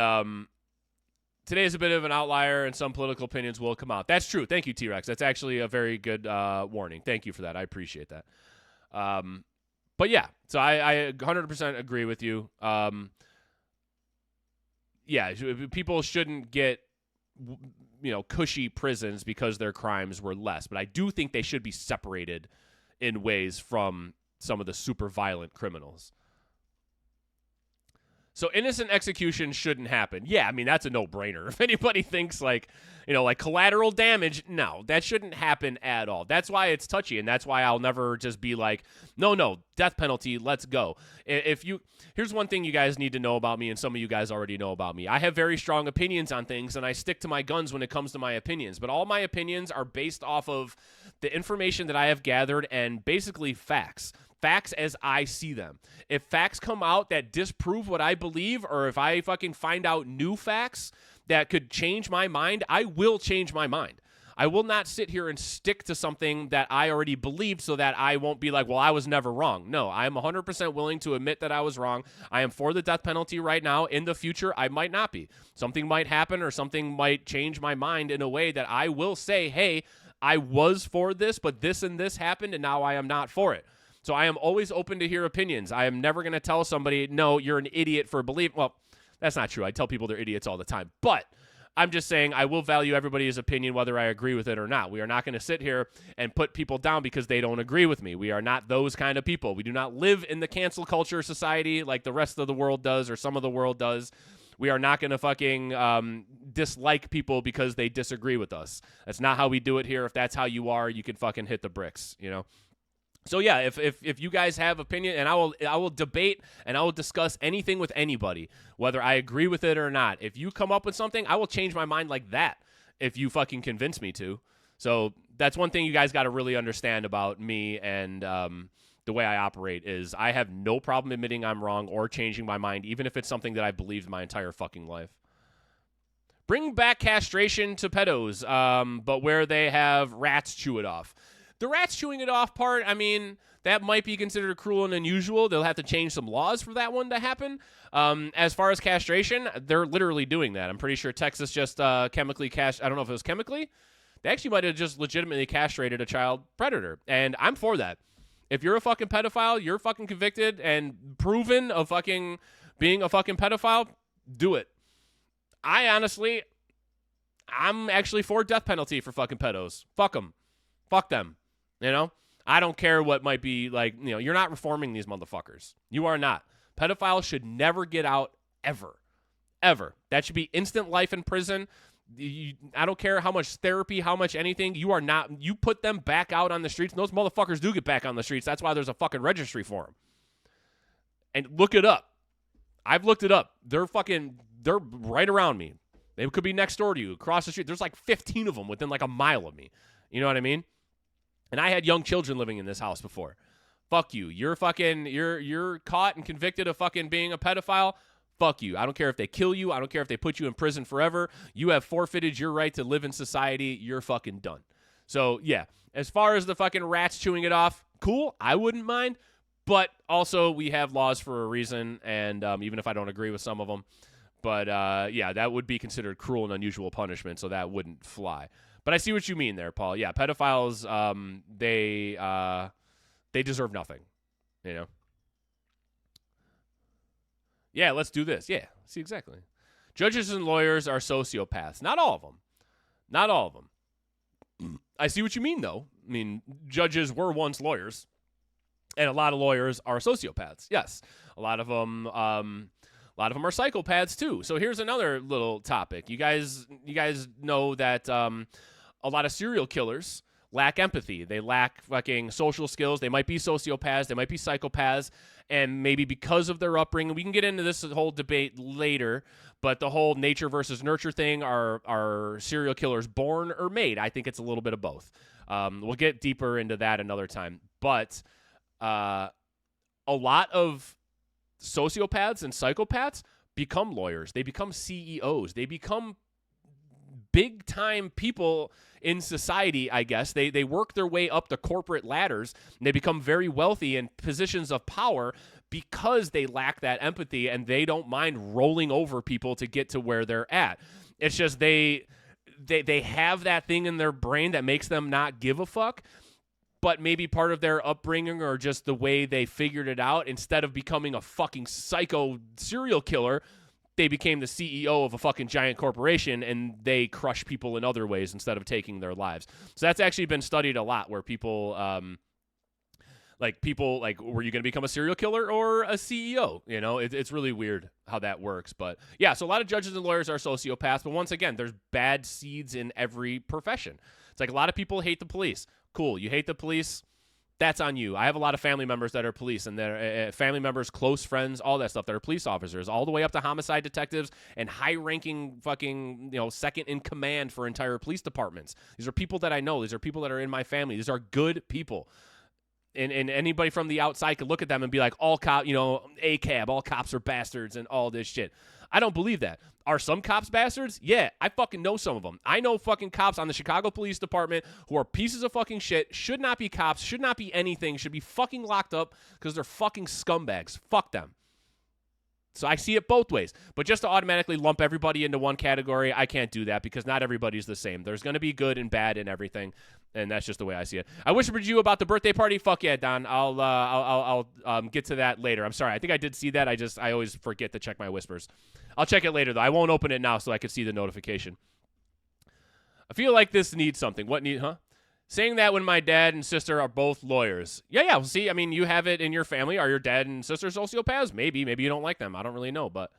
today is a bit of an outlier, and some political opinions will come out. That's true. Thank you, T-Rex. That's actually a very good warning. Thank you for that. I appreciate that. But yeah, so I 100% agree with you. Yeah, people shouldn't get, you know, cushy prisons because their crimes were less. But I do think they should be separated in ways from some of the super violent criminals. So innocent execution shouldn't happen. Yeah, I mean, that's a no-brainer. If anybody thinks like, you know, like collateral damage, no, that shouldn't happen at all. That's why it's touchy, and that's why I'll never just be like, no, death penalty, let's go. Here's one thing you guys need to know about me, and some of you guys already know about me. I have very strong opinions on things, and I stick to my guns when it comes to my opinions. But all my opinions are based off of the information that I have gathered and basically facts. Facts as I see them. If facts come out that disprove what I believe, or if I fucking find out new facts that could change my mind, I will change my mind. I will not sit here and stick to something that I already believed so that I won't be like, well, I was never wrong. No, I am 100% willing to admit that I was wrong. I am for the death penalty right now. In the future, I might not be. Something might happen, or something might change my mind in a way that I will say, hey, I was for this, but this and this happened, and now I am not for it. So I am always open to hear opinions. I am never going to tell somebody, no, you're an idiot for believing. Well, that's not true. I tell people they're idiots all the time. But I'm just saying I will value everybody's opinion whether I agree with it or not. We are not going to sit here and put people down because they don't agree with me. We are not those kind of people. We do not live in the cancel culture society like the rest of the world does, or some of the world does. We are not going to fucking dislike people because they disagree with us. That's not how we do it here. If that's how you are, you can fucking hit the bricks, you know? So yeah, if you guys have opinion, and I will debate and I will discuss anything with anybody, whether I agree with it or not. If you come up with something, I will change my mind like that if you fucking convince me to. So that's one thing you guys got to really understand about me and the way I operate is I have no problem admitting I'm wrong or changing my mind, even if it's something that I believed my entire fucking life. Bring back castration to pedos, but where they have rats chew it off. The rats chewing it off part, I mean, that might be considered cruel and unusual. They'll have to change some laws for that one to happen. As far as castration, they're literally doing that. I'm pretty sure Texas just chemically I don't know if it was chemically. They actually might have just legitimately castrated a child predator, and I'm for that. If you're a fucking pedophile, you're fucking convicted and proven of fucking being a fucking pedophile, do it. I'm actually for death penalty for fucking pedos. Fuck them. Fuck them. You know, I don't care what might be like, you know, you're not reforming these motherfuckers. You are not. Pedophiles should never get out ever. Ever. That should be instant life in prison. I don't care how much therapy, how much anything. You put them back out on the streets, and those motherfuckers do get back on the streets. That's why there's a fucking registry for them. And look it up. I've looked it up. They're right around me. They could be next door to you, across the street. There's like 15 of them within like a mile of me. You know what I mean? And I had young children living in this house before. Fuck you. You're caught and convicted of fucking being a pedophile. Fuck you. I don't care if they kill you. I don't care if they put you in prison forever. You have forfeited your right to live in society. You're fucking done. So, yeah. As far as the fucking rats chewing it off, cool. I wouldn't mind. But also, we have laws for a reason, and even if I don't agree with some of them. But, yeah, that would be considered cruel and unusual punishment, so that wouldn't fly. But I see what you mean there, Paul. Yeah, pedophiles, they deserve nothing, you know? Yeah, let's do this. Yeah, see, exactly. Judges and lawyers are sociopaths. Not all of them. Not all of them. I see what you mean, though. I mean, judges were once lawyers, and a lot of lawyers are sociopaths. Yes, a lot of them are psychopaths, too. So here's another little topic. You guys know that a lot of serial killers lack empathy. They lack fucking social skills. They might be sociopaths. They might be psychopaths. And maybe because of their upbringing, we can get into this whole debate later, but the whole nature versus nurture thing, are serial killers born or made? I think it's a little bit of both. We'll get deeper into that another time. But a lot of sociopaths and psychopaths become lawyers. They become CEOs. They become big time people in society, I guess. They work their way up the corporate ladders, and they become very wealthy in positions of power because they lack that empathy, and they don't mind rolling over people to get to where they're at. It's just they have that thing in their brain that makes them not give a fuck, but maybe part of their upbringing or just the way they figured it out, instead of becoming a fucking psycho serial killer, they became the CEO of a fucking giant corporation, and they crush people in other ways instead of taking their lives. So that's actually been studied a lot, where people, were you going to become a serial killer or a CEO? You know, it's really weird how that works. But yeah, so a lot of judges and lawyers are sociopaths. But once again, there's bad seeds in every profession. It's like a lot of people hate the police. Cool, you hate the police. That's on you. I have a lot of family members that are police, and they're family members, close friends, all that stuff that are police officers, all the way up to homicide detectives and high-ranking fucking, second in command for entire police departments. These are people that I know. These are people that are in my family. These are good people. And anybody from the outside could look at them and be like, all cop, ACAB, all cops are bastards and all this shit. I don't believe that. Are some cops bastards? Yeah, I fucking know some of them. I know fucking cops on the Chicago Police Department who are pieces of fucking shit, should not be cops, should not be anything, should be fucking locked up because they're fucking scumbags. Fuck them. So I see it both ways. But just to automatically lump everybody into one category, I can't do that because not everybody's the same. There's going to be good and bad in everything, and that's just the way I see it. I whispered you about the birthday party. Fuck yeah, Don. I'll get to that later. I'm sorry. I think I did see that. I always forget to check my whispers. I'll check it later, though. I won't open it now so I can see the notification. I feel like this needs something. What need, huh? Saying that when my dad and sister are both lawyers. Yeah. Well, see, I mean, you have it in your family. Are your dad and sister sociopaths? Maybe you don't like them. I don't really know, but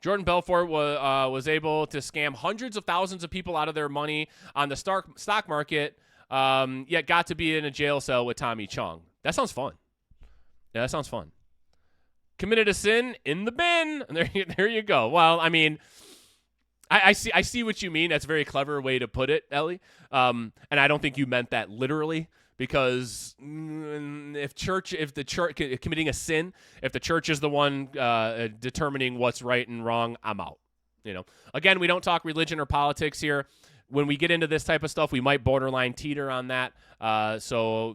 Jordan Belfort was able to scam hundreds of thousands of people out of their money on the stock market, yet got to be in a jail cell with Tommy Chong. That sounds fun. Yeah, that sounds fun. Committed a sin in the bin. And there you go. Well, I mean, I see what you mean. That's a very clever way to put it, Ellie. And I don't think you meant that literally, because if the church committing a sin, if the church is the one determining what's right and wrong, I'm out. Again, we don't talk religion or politics here. When we get into this type of stuff, we might borderline teeter on that. So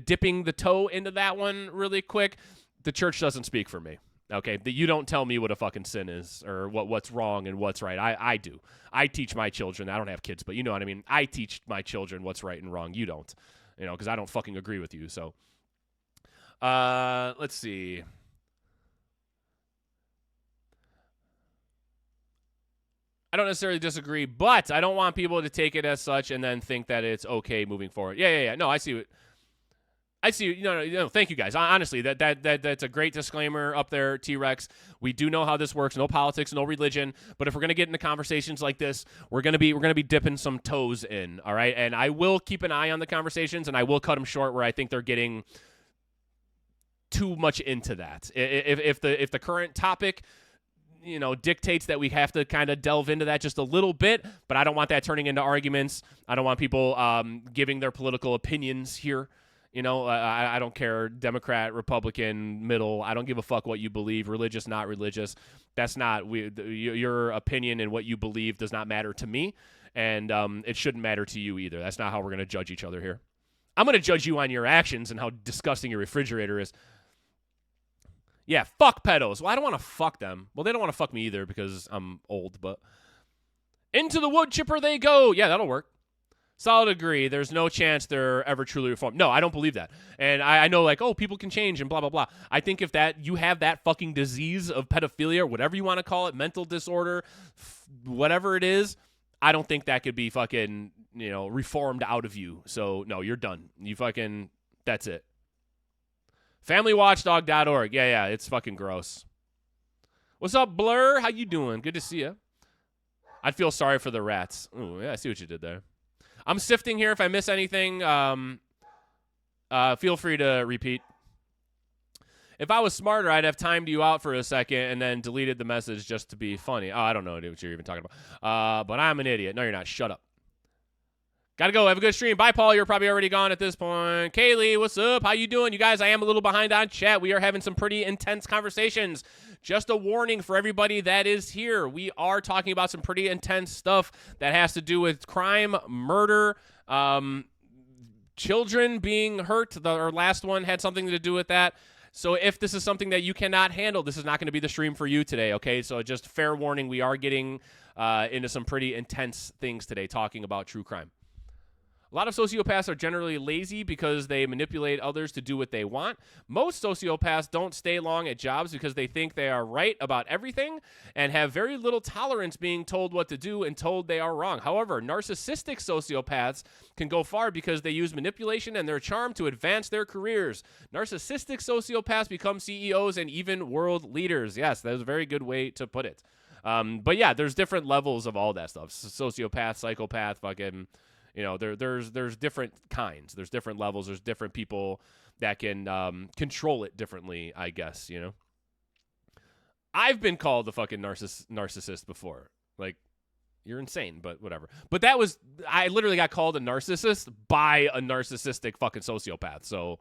dipping the toe into that one really quick, the church doesn't speak for me. Okay, that you don't tell me what a fucking sin is or what's wrong and what's right. I do. I teach my children. I don't have kids, but you know what I mean. I teach my children what's right and wrong. You don't, because I don't fucking agree with you. So, let's see. I don't necessarily disagree, but I don't want people to take it as such and then think that it's okay moving forward. Yeah. No, I see it. No, thank you guys. Honestly, that's a great disclaimer up there, T-Rex. We do know how this works. No politics, no religion. But if we're gonna get into conversations like this, we're gonna be dipping some toes in. All right, and I will keep an eye on the conversations, and I will cut them short where I think they're getting too much into that. If the current topic dictates that we have to kind of delve into that just a little bit, but I don't want that turning into arguments. I don't want people giving their political opinions here. I don't care, Democrat, Republican, middle. I don't give a fuck what you believe, religious, not religious. That's not your opinion and what you believe does not matter to me, and it shouldn't matter to you either. That's not how we're going to judge each other here. I'm going to judge you on your actions and how disgusting your refrigerator is. Yeah, fuck pedos. Well, I don't want to fuck them. Well, they don't want to fuck me either because I'm old, but into the wood chipper they go. Yeah, that'll work. Solid agree. There's no chance they're ever truly reformed. No, I don't believe that. And I know, people can change and blah, blah, blah. I think if you have that fucking disease of pedophilia, whatever you want to call it, mental disorder, whatever it is, I don't think that could be fucking, reformed out of you. So, no, you're done. That's it. FamilyWatchdog.org. Yeah, it's fucking gross. What's up, Blur? How you doing? Good to see you. I'd feel sorry for the rats. Ooh, yeah, I see what you did there. I'm sifting here. If I miss anything, feel free to repeat. If I was smarter, I'd have timed you out for a second and then deleted the message just to be funny. Oh, I don't know what you're even talking about. But I'm an idiot. No, you're not. Shut up. Gotta go. Have a good stream. Bye, Paul. You're probably already gone at this point. Kaylee, what's up? How you doing? You guys, I am a little behind on chat. We are having some pretty intense conversations. Just a warning for everybody that is here. We are talking about some pretty intense stuff that has to do with crime, murder, children being hurt. Our last one had something to do with that. So if this is something that you cannot handle, this is not going to be the stream for you today, okay? So just fair warning, we are getting into some pretty intense things today talking about true crime. A lot of sociopaths are generally lazy because they manipulate others to do what they want. Most sociopaths don't stay long at jobs because they think they are right about everything and have very little tolerance being told what to do and told they are wrong. However, narcissistic sociopaths can go far because they use manipulation and their charm to advance their careers. Narcissistic sociopaths become CEOs and even world leaders. Yes, that is a very good way to put it. But yeah, there's different levels of all that stuff. Sociopath, psychopath, fucking... You know, there's different kinds. There's different levels. There's different people that can control it differently, I guess, you know. I've been called a fucking narcissist before. Like, you're insane, but whatever. But that was, I literally got called a narcissist by a narcissistic fucking sociopath. So,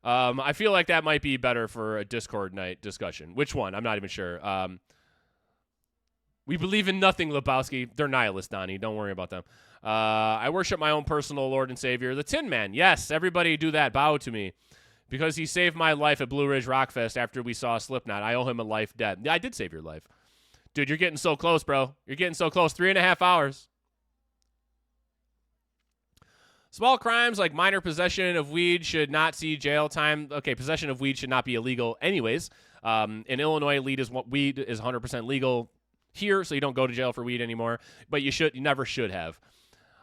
I feel like that might be better for a Discord night discussion. Which one? I'm not even sure. We believe in nothing, Lebowski. They're nihilists, Donnie. Don't worry about them. I worship my own personal Lord and Savior, the Tin Man. Yes, everybody do that. Bow to me. Because he saved my life at Blue Ridge Rockfest after we saw Slipknot. I owe him a life debt. Yeah, I did save your life. Dude, you're getting so close, bro. You're getting so close. 3.5 hours. Small crimes like minor possession of weed should not see jail time. Okay, possession of weed should not be illegal anyways. In Illinois, weed is 100% legal here, so you don't go to jail for weed anymore, but you never should have.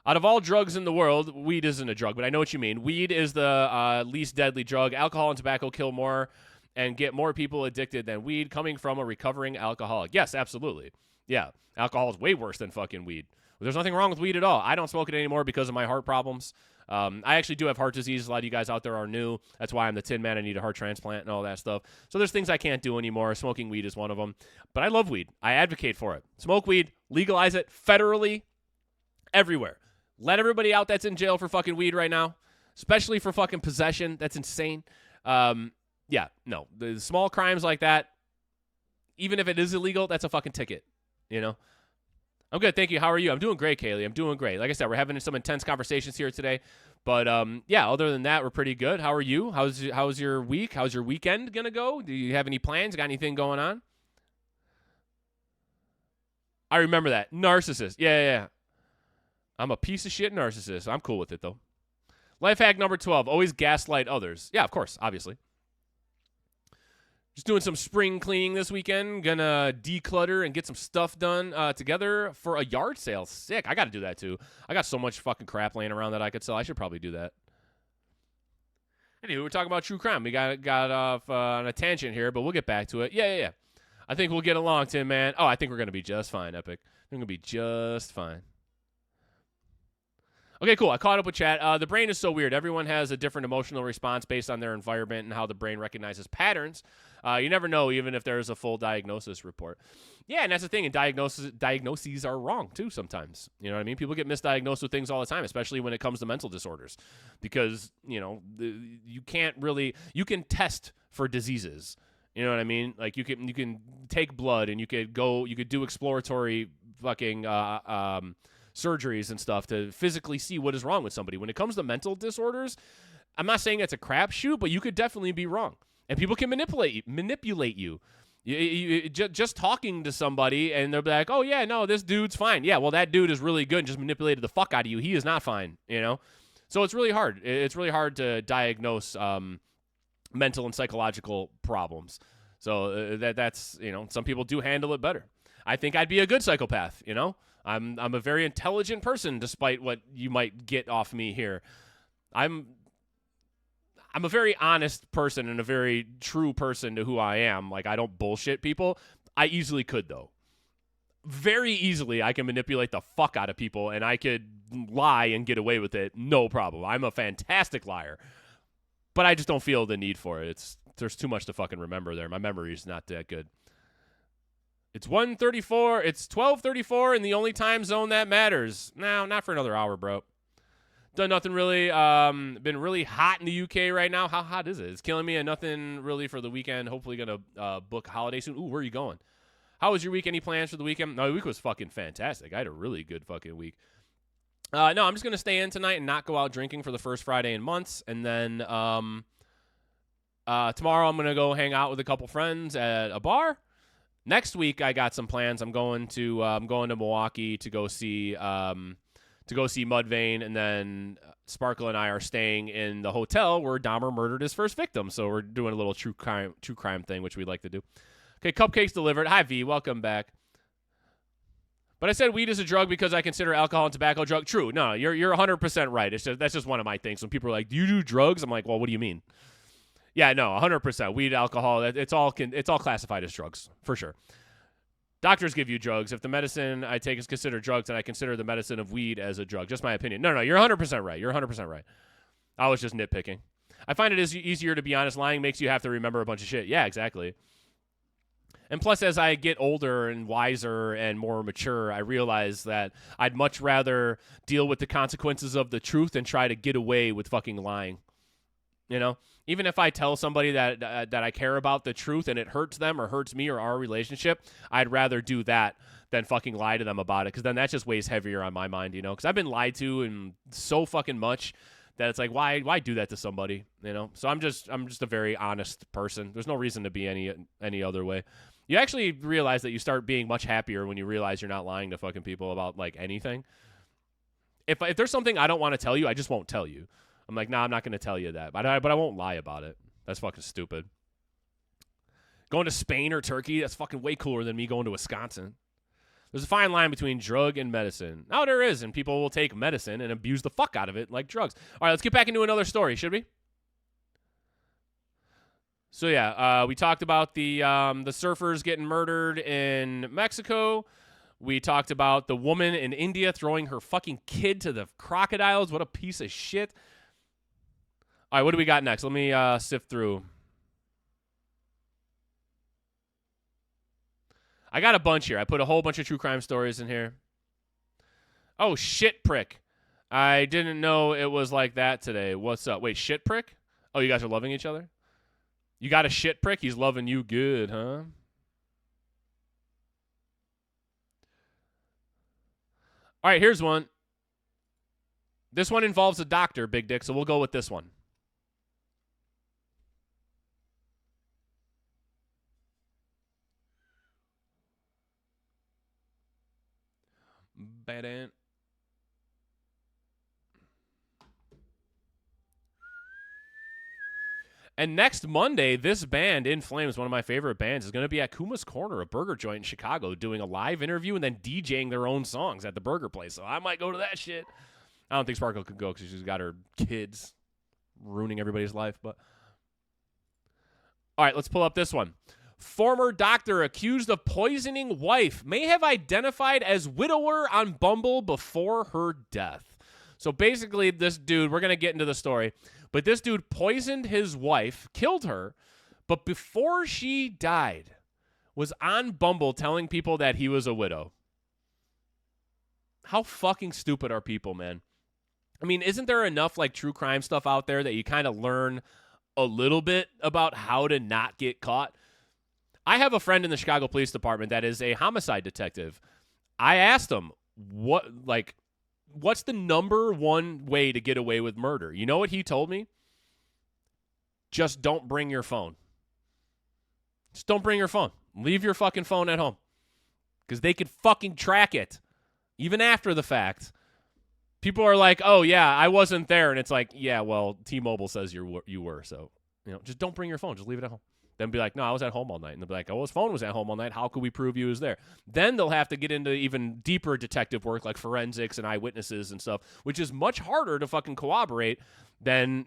Out of all drugs in the world, weed isn't a drug, but I know what you mean. Weed is the least deadly drug. Alcohol and tobacco kill more and get more people addicted than weed, coming from a recovering alcoholic. Yes, absolutely. Yeah, alcohol is way worse than fucking weed. There's nothing wrong with weed at all. I don't smoke it anymore because of my heart problems. I actually do have heart disease. A lot of you guys out there are new. That's why I'm the Tin Man. I need a heart transplant and all that stuff. So there's things I can't do anymore. Smoking weed is one of them. But I love weed. I advocate for it. Smoke weed. Legalize it federally everywhere. Let everybody out that's in jail for fucking weed right now, especially for fucking possession. That's insane. Yeah, no. The small crimes like that, even if it is illegal, that's a fucking ticket, you know? I'm good, thank you. How are you? I'm doing great, Kaylee. I'm doing great. Like I said, we're having some intense conversations here today. But, yeah, other than that, we're pretty good. How are you? How's your week? How's your weekend going to go? Do you have any plans? Got anything going on? I remember that. Narcissist. Yeah. I'm a piece of shit narcissist. I'm cool with it, though. Life hack number 12. Always gaslight others. Yeah, of course, obviously. Just doing some spring cleaning this weekend. Gonna declutter and get some stuff done together for a yard sale. Sick. I got to do that, too. I got so much fucking crap laying around that I could sell. I should probably do that. Anyway, we're talking about true crime. We got off on a tangent here, but we'll get back to it. Yeah. I think we'll get along, Tim, man. Oh, I think we're going to be just fine, Epic. We're going to be just fine. Okay, cool. I caught up with chat. The brain is so weird. Everyone has a different emotional response based on their environment and how the brain recognizes patterns. You never know, even if there's a full diagnosis report. Yeah, and that's the thing. And diagnoses are wrong, too, sometimes. You know what I mean? People get misdiagnosed with things all the time, especially when it comes to mental disorders. Because, you know, you can't really... You can test for diseases. You know what I mean? Like, you can take blood and you could do exploratory fucking... surgeries and stuff to physically see what is wrong with somebody. When it comes to mental disorders, I'm not saying it's a crapshoot, but you could definitely be wrong. And people can manipulate you. Just talking to somebody and they'll be like, oh, yeah, no, this dude's fine. Yeah, well, that dude is really good and just manipulated the fuck out of you. He is not fine, you know? So it's really hard. It's really hard to diagnose mental and psychological problems. So that's, you know, some people do handle it better. I think I'd be a good psychopath, you know? I'm a very intelligent person, despite what you might get off me here. I'm a very honest person and a very true person to who I am. Like, I don't bullshit people. I easily could, though. Very easily, I can manipulate the fuck out of people, and I could lie and get away with it. No problem. I'm a fantastic liar. But I just don't feel the need for it. There's too much to fucking remember there. My memory is not that good. It's 1:34. It's 12:34 in the only time zone that matters. No, not for another hour, bro. Done nothing really. Been really hot in the UK right now. How hot is it? It's killing me, and nothing really for the weekend. Hopefully gonna book a holiday soon. Ooh, where are you going? How was your week? Any plans for the weekend? No, the week was fucking fantastic. I had a really good fucking week. No, I'm just gonna stay in tonight and not go out drinking for the first Friday in months, and then tomorrow I'm gonna go hang out with a couple friends at a bar. Next week I got some plans. I'm going to Milwaukee to go see Mudvayne, and then Sparkle and I are staying in the hotel where Dahmer murdered his first victim. So we're doing a little true crime thing, which we like to do. Okay, cupcakes delivered. Hi V, welcome back. But I said weed is a drug because I consider alcohol and tobacco a drug. True. No, you're 100% right. That's just one of my things. When people are like, "Do you do drugs?" I'm like, "Well, what do you mean?" Yeah, no, 100%. Weed, alcohol, it's all classified as drugs for sure. Doctors give you drugs. If the medicine I take is considered drugs, then I consider the medicine of weed as a drug. Just my opinion. No, you're 100% right. You're 100% right. I was just nitpicking. I find it is easier to be honest. Lying makes you have to remember a bunch of shit. Yeah, exactly. And plus, as I get older and wiser and more mature, I realize that I'd much rather deal with the consequences of the truth and try to get away with fucking lying. You know? Even if I tell somebody that I care about the truth and it hurts them or hurts me or our relationship, I'd rather do that than fucking lie to them about it, because then that just weighs heavier on my mind, you know? Because I've been lied to and so fucking much that it's like, why do that to somebody, you know? So I'm just a very honest person. There's no reason to be any other way. You actually realize that you start being much happier when you realize you're not lying to fucking people about like anything. If there's something I don't want to tell you, I just won't tell you. I'm like, nah, I'm not going to tell you that. But I won't lie about it. That's fucking stupid. Going to Spain or Turkey, that's fucking way cooler than me going to Wisconsin. There's a fine line between drug and medicine. Now there is, and people will take medicine and abuse the fuck out of it like drugs. All right, let's get back into another story, should we? So yeah, we talked about the surfers getting murdered in Mexico. We talked about the woman in India throwing her fucking kid to the crocodiles. What a piece of shit. All right, what do we got next? Let me sift through. I got a bunch here. I put a whole bunch of true crime stories in here. Oh, shit prick. I didn't know it was like that today. What's up? Wait, shit prick? Oh, you guys are loving each other? You got a shit prick? He's loving you good, huh? All right, here's one. This one involves a doctor, Big Dick, so we'll go with this one. Bad. And next Monday, this band, In Flames, one of my favorite bands, is going to be at Kuma's Corner, a burger joint in Chicago, doing a live interview and then DJing their own songs at the burger place. So I might go to that shit. I don't think Sparkle could go because she's got her kids ruining everybody's life. But all right, let's pull up this one. Former doctor accused of poisoning wife may have identified as widower on Bumble before her death. So basically, this dude, we're going to get into the story, but this dude poisoned his wife, killed her, but before she died, was on Bumble telling people that he was a widow. How fucking stupid are people, man? I mean, isn't there enough like true crime stuff out there that you kind of learn a little bit about how to not get caught? I have a friend in the Chicago Police Department that is a homicide detective. I asked him, what's the number one way to get away with murder? You know what he told me? Just don't bring your phone. Just don't bring your phone. Leave your fucking phone at home. Because they could fucking track it. Even after the fact. People are like, oh, yeah, I wasn't there. And it's like, yeah, well, T-Mobile says you were. So, just don't bring your phone. Just leave it at home. Then be like, no, I was at home all night. And they'll be like, oh, his phone was at home all night. How could we prove you was there? Then they'll have to get into even deeper detective work like forensics and eyewitnesses and stuff, which is much harder to fucking corroborate than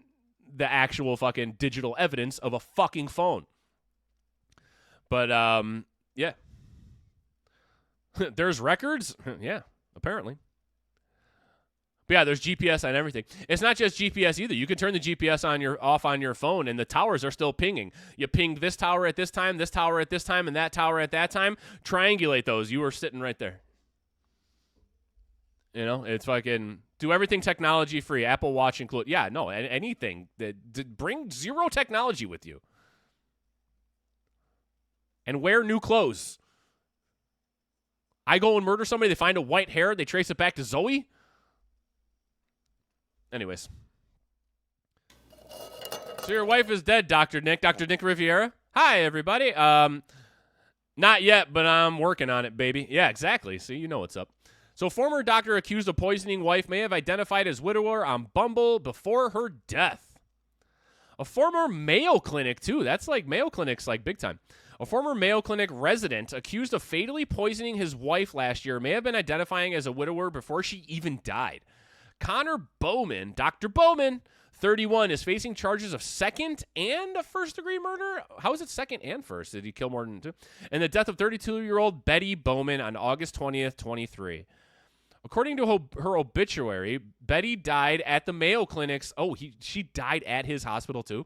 the actual fucking digital evidence of a fucking phone. But, yeah. There's records? Yeah, apparently. But yeah, there's GPS on everything. It's not just GPS either. You can turn the GPS off on your phone, and the towers are still pinging. You pinged this tower at this time, and that tower at that time. Triangulate those. You were sitting right there. You know, it's fucking do everything technology free. Apple Watch include. Yeah, no, anything that bring zero technology with you. And wear new clothes. I go and murder somebody. They find a white hair. They trace it back to Zoe. Anyways. So your wife is dead, Dr. Nick. Dr. Nick Riviera. Hi, everybody. Not yet, but I'm working on it, baby. Yeah, exactly. See, you know what's up. So former doctor accused of poisoning wife may have identified as widower on Bumble before her death. A former Mayo Clinic, too. That's like Mayo Clinic's like big time. A former Mayo Clinic resident accused of fatally poisoning his wife last year may have been identifying as a widower before she even died. Connor Bowman, Dr. Bowman, 31, is facing charges of second and a first-degree murder. How is it second and first? Did he kill more than two? And the death of 32-year-old Betty Bowman on August 20th, 23. According to her obituary, Betty died at the Mayo Clinic's. She died at his hospital too.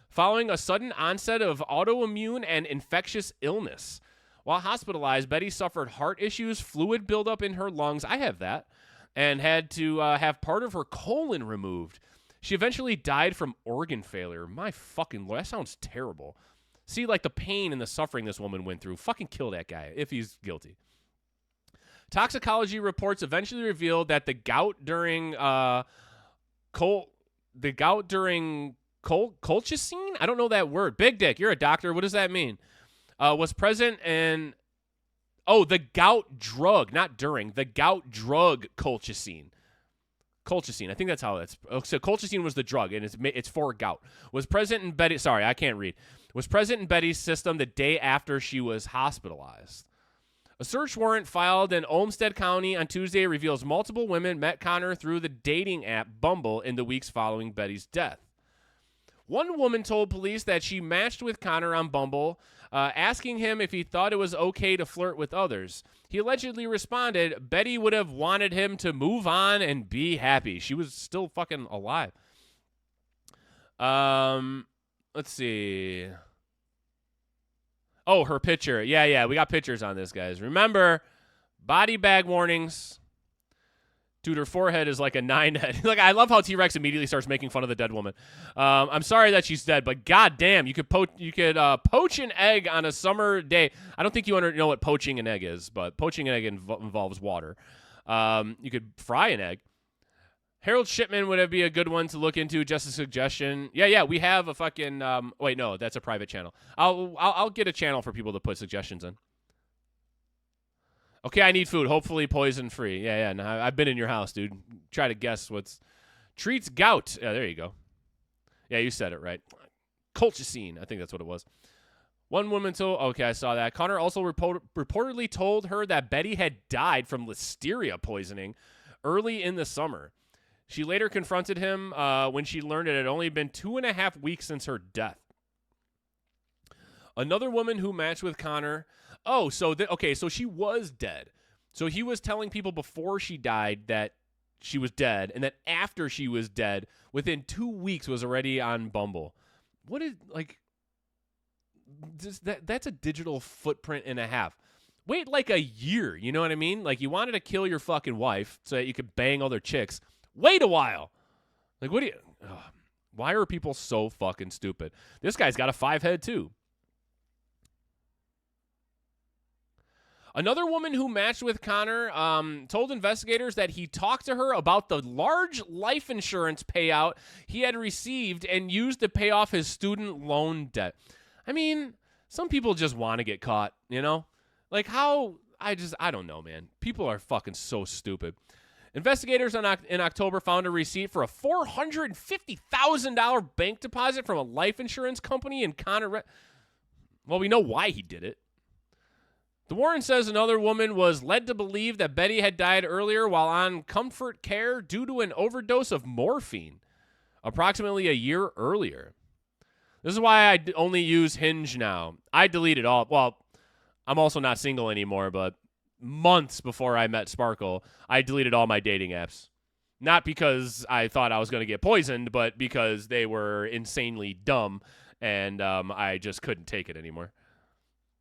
Following a sudden onset of autoimmune and infectious illness. While hospitalized, Betty suffered heart issues, fluid buildup in her lungs. I have that. And had to have part of her colon removed. She eventually died from organ failure. My fucking Lord, that sounds terrible. See, like the pain and the suffering this woman went through. Fucking kill that guy if he's guilty. Toxicology reports eventually revealed that the gout during colchicine? I don't know that word. Big Dick, you're a doctor. What does that mean? Was present in... Oh, the gout drug, not during. The gout drug colchicine. Colchicine, I think that's how it's... So colchicine was the drug, and it's for gout. Was present in Betty... Sorry, I can't read. Was present in Betty's system the day after she was hospitalized. A search warrant filed in Olmsted County on Tuesday reveals multiple women met Connor through the dating app Bumble in the weeks following Betty's death. One woman told police that she matched with Connor on Bumble, asking him if he thought it was okay to flirt with others. He allegedly responded, Betty would have wanted him to move on and be happy. She was still fucking alive. Let's see. Oh, her picture. Yeah, we got pictures on this, guys. Remember, body bag warnings. Dude, her forehead is like a 9-head. Like, I love how T-Rex immediately starts making fun of the dead woman. I'm sorry that she's dead, but goddamn, you could poach an egg on a summer day. I don't think you know what poaching an egg is, but poaching an egg involves water. You could fry an egg. Harold Shipman would be a good one to look into. Just a suggestion. Yeah, we have a fucking. Wait, no, that's a private channel. I'll get a channel for people to put suggestions in. Okay, I need food. Hopefully poison-free. Yeah. No, I've been in your house, dude. Try to guess what's... Treats gout. Yeah, there you go. Yeah, you said it right. Colchicine. I think that's what it was. One woman told... Okay, I saw that. Connor also reportedly told her that Betty had died from listeria poisoning early in the summer. She later confronted him when she learned it had only been 2.5 weeks since her death. Another woman who matched with Connor... Oh, so she was dead. So he was telling people before she died that she was dead, and that after she was dead, within 2 weeks was already on Bumble. What is, like, that's a digital footprint and a half. Wait like a year, you know what I mean? Like, you wanted to kill your fucking wife so that you could bang other chicks. Wait a while. Like, what do you... why are people so fucking stupid? This guy's got a 5-head, too. Another woman who matched with Connor told investigators that he talked to her about the large life insurance payout he had received and used to pay off his student loan debt. I mean, some people just want to get caught, you know? Like how, I don't know, man. People are fucking so stupid. Investigators in October found a receipt for a $450,000 bank deposit from a life insurance company in Connor. Well, we know why he did it. The warrant says another woman was led to believe that Betty had died earlier while on comfort care due to an overdose of morphine approximately a year earlier. This is why I only use Hinge now. I deleted all. Well, I'm also not single anymore, but months before I met Sparkle, I deleted all my dating apps. Not because I thought I was going to get poisoned, but because they were insanely dumb, and I just couldn't take it anymore.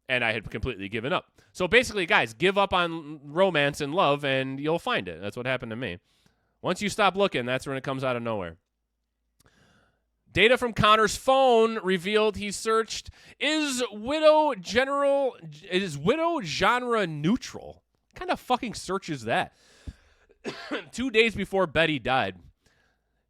And I had completely given up. So basically, guys, give up on romance and love, and you'll find it. That's what happened to me. Once you stop looking, that's when it comes out of nowhere. Data from Connor's phone revealed he searched, is widow genre neutral? What kind of fucking search is that? 2 days before Betty died.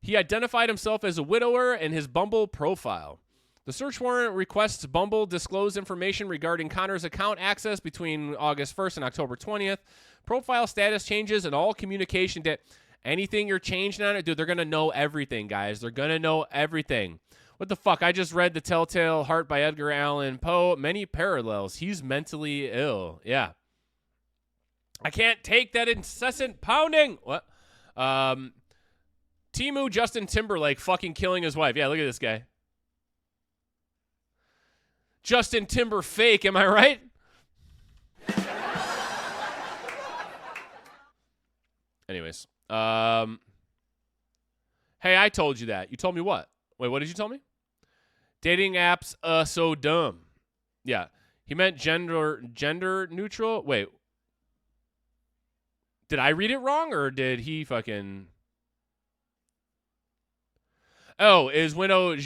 He identified himself as a widower in his Bumble profile. The search warrant requests Bumble disclose information regarding Connor's account access between August 1st and October 20th. Profile status changes and all communication anything you're changing on it, dude, they're going to know everything, guys. They're going to know everything. What the fuck? I just read The Telltale Heart by Edgar Allan Poe. Many parallels. He's mentally ill. Yeah. I can't take that incessant pounding. What? Timu Justin Timberlake fucking killing his wife. Yeah, look at this guy. Justin Timber fake, am I right? Anyways. Hey, I told you that. You told me what? Wait, what did you tell me? Dating apps, so dumb. Yeah. He meant gender neutral. Wait. Did I read it wrong, or did he fucking... Oh, is widow...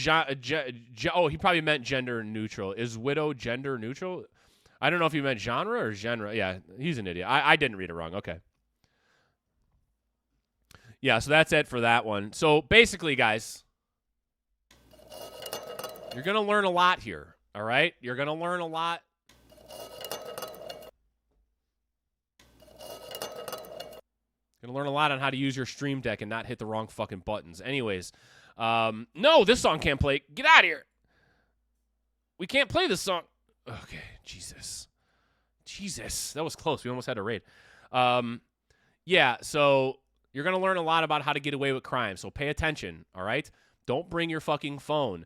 oh, he probably meant gender neutral. Is widow gender neutral? I don't know if he meant genre or genre. Yeah, he's an idiot. I didn't read it wrong. Okay. Yeah, so that's it for that one. So basically, guys, you're going to learn a lot here, all right? You're going to learn a lot. Going to learn a lot on how to use your Stream Deck and not hit the wrong fucking buttons. Anyways, no, this song can't play. Get out of here. We can't play this song. Okay, Jesus. That was close. We almost had a raid. Yeah, so... You're going to learn a lot about how to get away with crime, so pay attention, all right? Don't bring your fucking phone.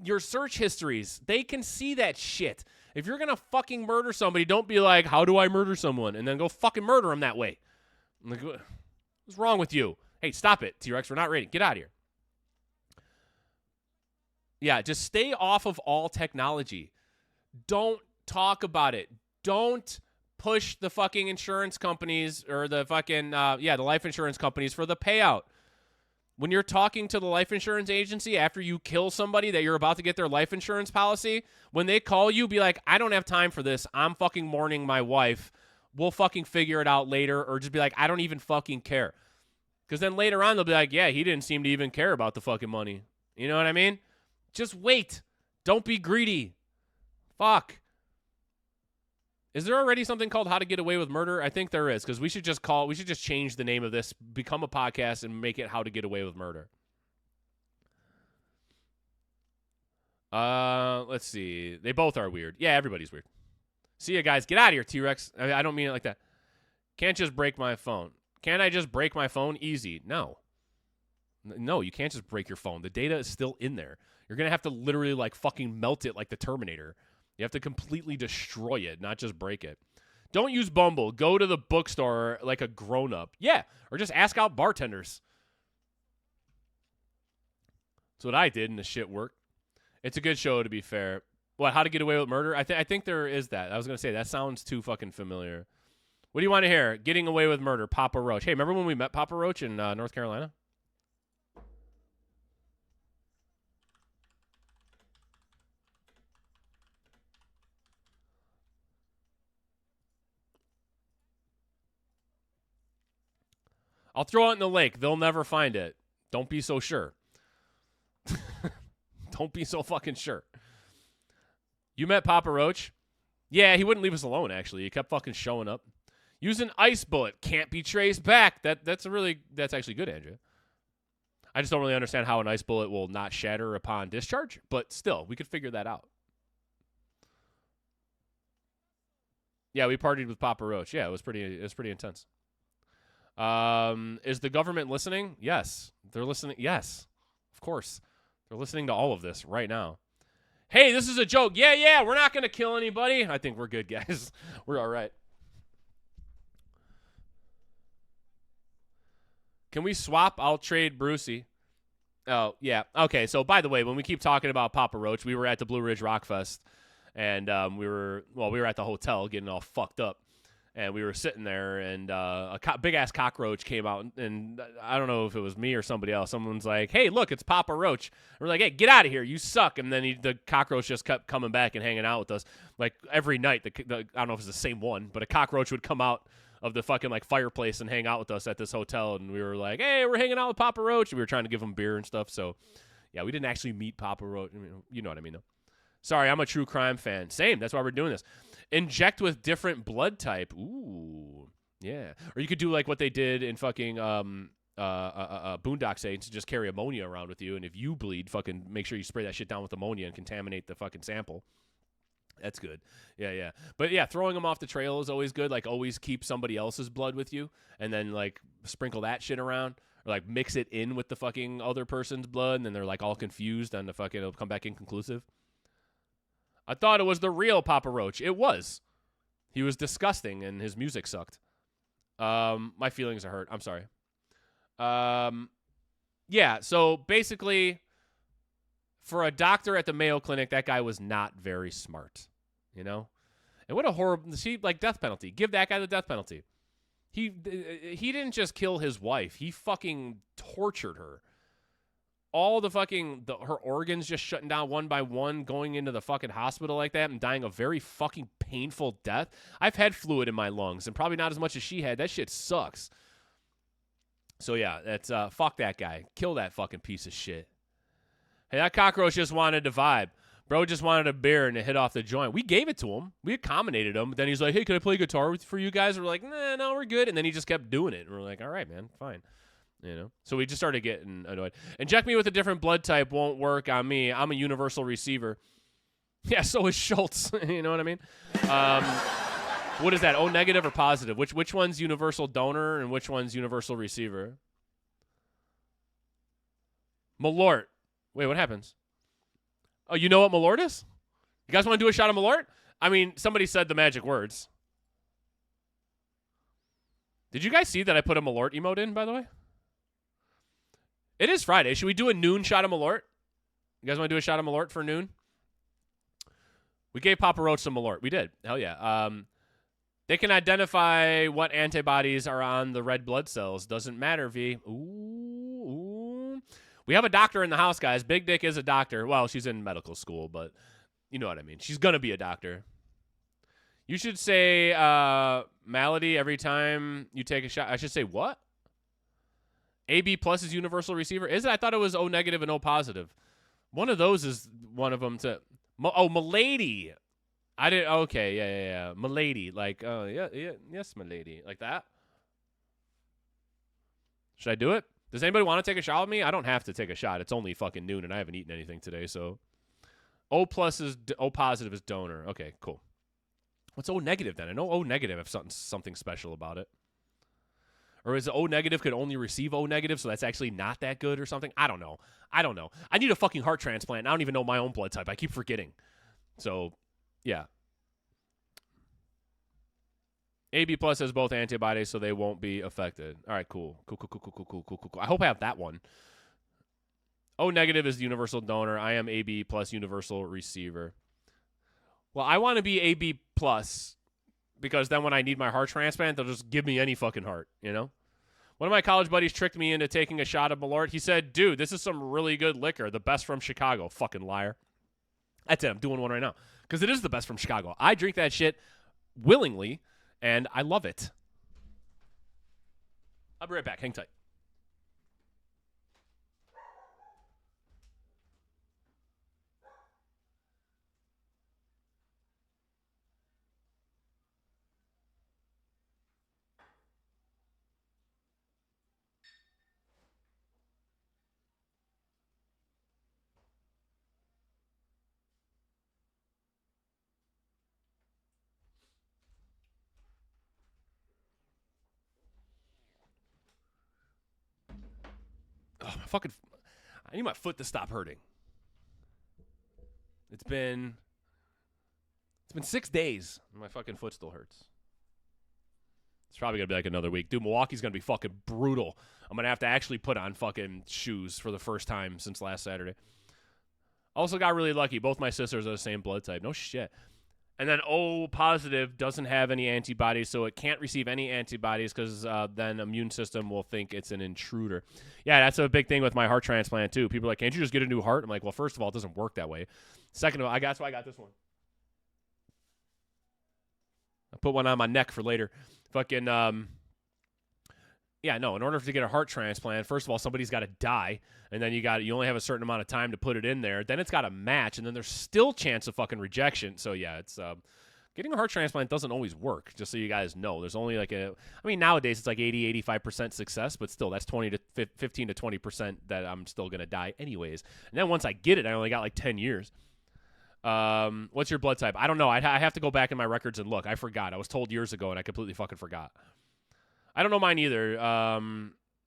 Your search histories, they can see that shit. If you're going to fucking murder somebody, don't be like, how do I murder someone? And then go fucking murder them that way. I'm like, what's wrong with you? Hey, stop it, T-Rex. We're not raiding. Get out of here. Yeah, just stay off of all technology. Don't talk about it. Don't push the fucking insurance companies or the fucking, the life insurance companies for the payout. When you're talking to the life insurance agency after you kill somebody that you're about to get their life insurance policy, when they call you, be like, I don't have time for this. I'm fucking mourning my wife. We'll fucking figure it out later. Or just be like, I don't even fucking care. Because then later on, they'll be like, yeah, he didn't seem to even care about the fucking money. You know what I mean? Just wait. Don't be greedy. Fuck. Is there already something called How to Get Away with Murder? I think there is, because we should just change the name of this, become a podcast, and make it How to Get Away with Murder. Let's see. They both are weird. Yeah, everybody's weird. See ya, guys. Get out of here, T-Rex. I don't mean it like that. Can't just break my phone. Can I just break my phone? Easy. No. No, you can't just break your phone. The data is still in there. You're going to have to literally like fucking melt it like the Terminator. You have to completely destroy it, not just break it. Don't use Bumble. Go to the bookstore like a grown-up. Yeah, or just ask out bartenders. That's what I did, and the shit worked. It's a good show, to be fair. What, How to Get Away with Murder? I think there is that. I was going to say, that sounds too fucking familiar. What do you want to hear? Getting Away with Murder, Papa Roach. Hey, remember when we met Papa Roach in North Carolina? I'll throw it in the lake. They'll never find it. Don't be so sure. Don't be so fucking sure. You met Papa Roach? Yeah, he wouldn't leave us alone, actually. He kept fucking showing up. Use an ice bullet. Can't be traced back. That's actually good, Andrea. I just don't really understand how an ice bullet will not shatter upon discharge, but still, we could figure that out. Yeah, we partied with Papa Roach. Yeah, it was pretty intense. Is the government listening? Yes. They're listening. Yes. Of course. They're listening to all of this right now. Hey, this is a joke. Yeah, we're not going to kill anybody. I think we're good, guys. We're all right. Can we swap? I'll trade Brucey. Oh, yeah. Okay, so by the way, when we keep talking about Papa Roach, we were at the Blue Ridge Rock Fest, and we were at the hotel getting all fucked up, and we were sitting there, and a big-ass cockroach came out, and I don't know if it was me or somebody else. Someone's like, hey, look, it's Papa Roach. And we're like, hey, get out of here. You suck. And then the cockroach just kept coming back and hanging out with us. Like, every night, I don't know if it's the same one, but a cockroach would come out of the fucking like fireplace and hang out with us at this hotel, and we were like, hey, we're hanging out with Papa Roach, and we were trying to give him beer and stuff. So yeah, we didn't actually meet Papa Roach. I mean, you know what I mean though. Sorry, I'm a true crime fan. Same, that's why we're doing this. Inject with different blood type. Ooh, yeah. Or you could do like what they did in fucking Boondock Saints, just carry ammonia around with you, and if you bleed, fucking make sure you spray that shit down with ammonia and contaminate the fucking sample. That's good. Yeah. But yeah, throwing them off the trail is always good. Like, always keep somebody else's blood with you, and then like sprinkle that shit around, or like mix it in with the fucking other person's blood, and then they're like all confused, and the fucking it'll come back inconclusive. I thought it was the real Papa Roach. It was. He was disgusting, and his music sucked. My feelings are hurt. I'm sorry. Yeah. So basically, for a doctor at the Mayo Clinic, that guy was not very smart, you know? And what a horrible, death penalty. Give that guy the death penalty. He didn't just kill his wife. He fucking tortured her. All the fucking, her organs just shutting down one by one, going into the fucking hospital like that and dying a very fucking painful death. I've had fluid in my lungs, and probably not as much as she had. That shit sucks. So yeah, that's, fuck that guy. Kill that fucking piece of shit. Hey, that cockroach just wanted to vibe. Bro just wanted a beer and to hit off the joint. We gave it to him. We accommodated him. But then he's like, hey, can I play guitar for you guys? We're like, nah, no, we're good. And then he just kept doing it. And we're like, all right, man, fine. You know? So we just started getting annoyed. Inject me with a different blood type won't work on me. I'm a universal receiver. Yeah, so is Schultz. You know what I mean? What is that? O negative or positive? Which one's universal donor and which one's universal receiver? Malort. Wait, what happens? Oh, you know what Malort is? You guys want to do a shot of Malort? I mean, somebody said the magic words. Did you guys see that I put a Malort emote in, by the way? It is Friday. Should we do a noon shot of Malort? You guys want to do a shot of Malort for noon? We gave Papa Roach some Malort. We did. Hell yeah. They can identify what antibodies are on the red blood cells. Doesn't matter, V. Ooh. We have a doctor in the house, guys. Big Dick is a doctor. Well, she's in medical school, but you know what I mean. She's going to be a doctor. You should say malady every time you take a shot. I should say what? AB plus is universal receiver. Is it? I thought it was O negative and O positive. One of those is one of them to. Oh, Milady. I did. Okay, yeah. Milady, like, oh yeah, yes, Milady, like that. Should I do it? Does anybody want to take a shot with me? I don't have to take a shot. It's only fucking noon, and I haven't eaten anything today. So, O positive is donor. Okay, cool. What's O negative then? I know O negative have something special about it. Or is it O negative could only receive O negative, so that's actually not that good or something? I don't know. I need a fucking heart transplant. I don't even know my own blood type. I keep forgetting. So, yeah. AB plus has both antibodies, so they won't be affected. All right, cool. Cool. I hope I have that one. O negative is the universal donor. I am AB plus universal receiver. Well, I want to be AB plus because then when I need my heart transplant, they'll just give me any fucking heart, you know? One of my college buddies tricked me into taking a shot of Malort. He said, dude, this is some really good liquor, the best from Chicago. Fucking liar. That's it. I'm doing one right now because it is the best from Chicago. I drink that shit willingly, and I love it. I'll be right back. Hang tight. Oh, I need my foot to stop hurting. It's been 6 days, and my fucking foot still hurts. It's probably going to be like another week. Dude, Milwaukee's going to be fucking brutal. I'm going to have to actually put on fucking shoes for the first time since last Saturday. Also got really lucky. Both my sisters are the same blood type. No shit. And then O positive doesn't have any antibodies, so it can't receive any antibodies because then immune system will think it's an intruder. Yeah, that's a big thing with my heart transplant, too. People are like, can't you just get a new heart? I'm like, well, first of all, it doesn't work that way. Second of all, that's why I got this one. I put one on my neck for later. Fucking, yeah, no, in order to get a heart transplant, first of all, somebody's got to die, and then you only have a certain amount of time to put it in there. Then it's got to match, and then there's still chance of fucking rejection. So, yeah, it's getting a heart transplant doesn't always work, just so you guys know. There's only like nowadays it's like 80, 85% success, but still, that's 15 to 20% that I'm still going to die anyways. And then once I get it, I only got like 10 years. What's your blood type? I don't know. I have to go back in my records and look. I forgot. I was told years ago, and I completely fucking forgot. I don't know mine either.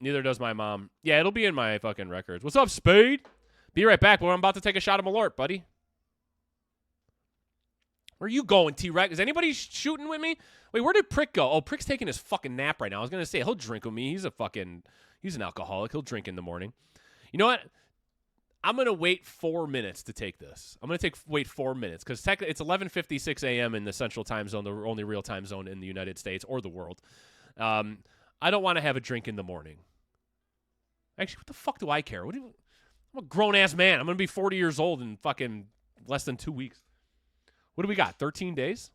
Neither does my mom. Yeah, it'll be in my fucking records. What's up, Spade? Be right back, but I'm about to take a shot of Malort, buddy. Where are you going, T-Rex? Is anybody shooting with me? Wait, where did Prick go? Oh, Prick's taking his fucking nap right now. I was going to say, he'll drink with me. He's an alcoholic. He'll drink in the morning. You know what? I'm going to wait 4 minutes to take this. I'm going to wait 4 minutes because it's 11:56 a.m. in the Central Time Zone, the only real time zone in the United States or the world. I don't want to have a drink in the morning. Actually, what the fuck do I care? I'm a grown-ass man. I'm going to be 40 years old in fucking less than 2 weeks. What do we got, 13 days?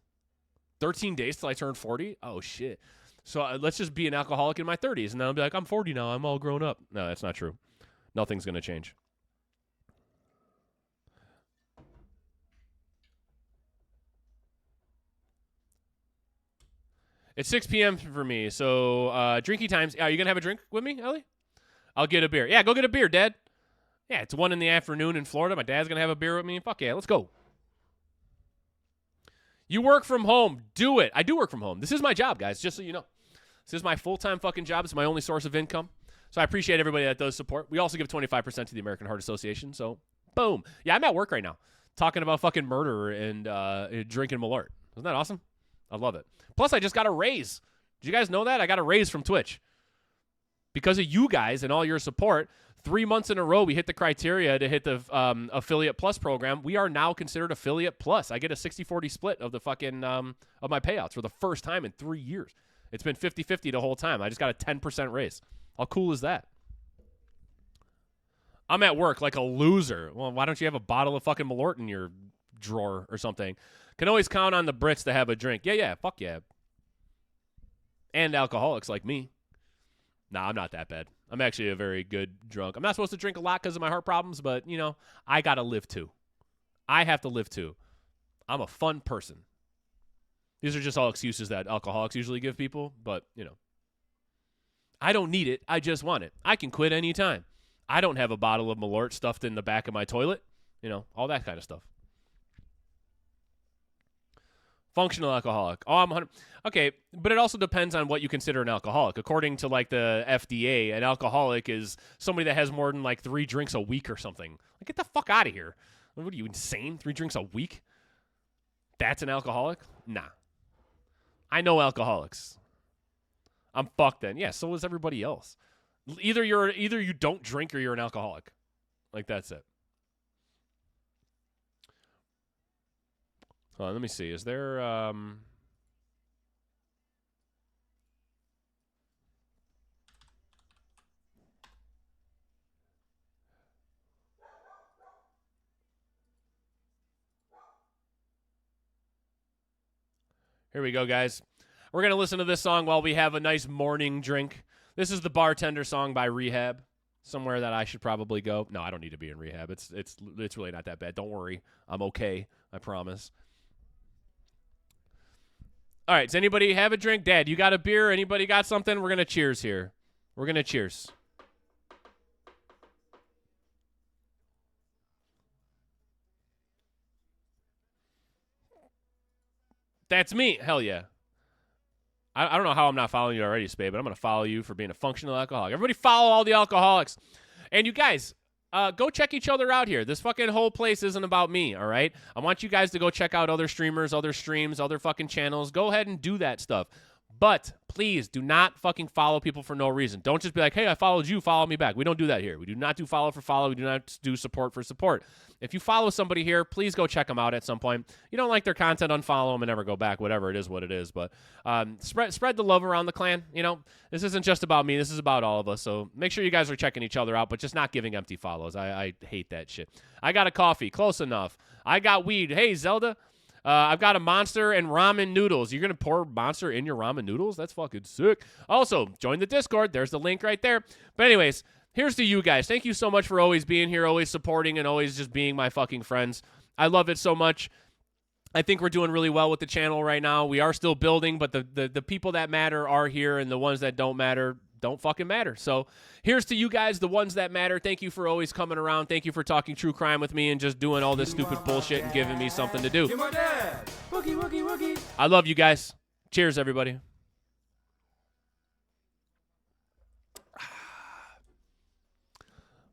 13 days till I turn 40? Oh, shit. So let's just be an alcoholic in my 30s, and then I'll be like, I'm 40 now. I'm all grown up. No, that's not true. Nothing's going to change. It's 6 p.m. for me, so drinky times. Are you going to have a drink with me, Ellie? I'll get a beer. Yeah, go get a beer, Dad. Yeah, it's 1 in the afternoon in Florida. My dad's going to have a beer with me. Fuck yeah, let's go. You work from home. Do it. I do work from home. This is my job, guys, just so you know. This is my full-time fucking job. It's my only source of income. So I appreciate everybody that does support. We also give 25% to the American Heart Association, so boom. Yeah, I'm at work right now talking about fucking murder and drinking Malort. Isn't that awesome? I love it. Plus, I just got a raise. Did you guys know that? I got a raise from Twitch. Because of you guys and all your support, 3 months in a row, we hit the criteria to hit the Affiliate Plus program. We are now considered Affiliate Plus. I get a 60-40 split of the fucking of my payouts for the first time in 3 years. It's been 50-50 the whole time. I just got a 10% raise. How cool is that? I'm at work like a loser. Well, why don't you have a bottle of fucking Malort in your drawer or something? Can always count on the Brits to have a drink. Yeah, fuck yeah. And alcoholics like me. Nah, I'm not that bad. I'm actually a very good drunk. I'm not supposed to drink a lot because of my heart problems, but, you know, I got to live too. I have to live too. I'm a fun person. These are just all excuses that alcoholics usually give people, but, you know. I don't need it. I just want it. I can quit anytime. I don't have a bottle of Malort stuffed in the back of my toilet. You know, all that kind of stuff. Functional alcoholic. Oh, I'm 100. Okay, but it also depends on what you consider an alcoholic. According to, like, the FDA, an alcoholic is somebody that has more than, like, 3 drinks a week or something. Like, get the fuck out of here. What are you, insane? 3 drinks a week? That's an alcoholic? Nah. I know alcoholics. I'm fucked then. Yeah, so is everybody else. Either you don't drink or you're an alcoholic. Like, that's it. Hold on, let me see. Is there Here we go, guys. We're going to listen to this song while we have a nice morning drink. This is the Bartender song by Rehab. Somewhere that I should probably go. No, I don't need to be in rehab. It's really not that bad. Don't worry. I'm okay. I promise. All right, does anybody have a drink? Dad, you got a beer? Anybody got something? We're going to cheers here. We're going to cheers. That's me. Hell yeah. I don't know how I'm not following you already, Spade, but I'm going to follow you for being a functional alcoholic. Everybody follow all the alcoholics. And you guys, go check each other out here. This fucking whole place isn't about me, all right? I want you guys to go check out other streamers, other streams, other fucking channels. Go ahead and do that stuff. But please do not fucking follow people for no reason. Don't just be like, hey, I followed you, follow me back. We don't do that here. We do not do follow for follow. We do not do support for support. If you follow somebody here, please go check them out at some point. You don't like their content, unfollow them and never go back. Whatever it is, what it is. But spread the love around the clan. You know, this isn't just about me. This is about all of us. So make sure you guys are checking each other out, but just not giving empty follows. I hate that shit. I got a coffee. Close enough. I got weed. Hey, Zelda. I've got a Monster and ramen noodles. You're going to pour Monster in your ramen noodles? That's fucking sick. Also, join the Discord. There's the link right there. But anyways, here's to you guys. Thank you so much for always being here, always supporting, and always just being my fucking friends. I love it so much. I think we're doing really well with the channel right now. We are still building, but the people that matter are here, and the ones that don't matter don't fucking matter. So here's to you guys, the ones that matter. Thank you for always coming around. Thank you for talking true crime with me and just doing all this stupid bullshit and giving me something to do. I love you guys. Cheers, everybody.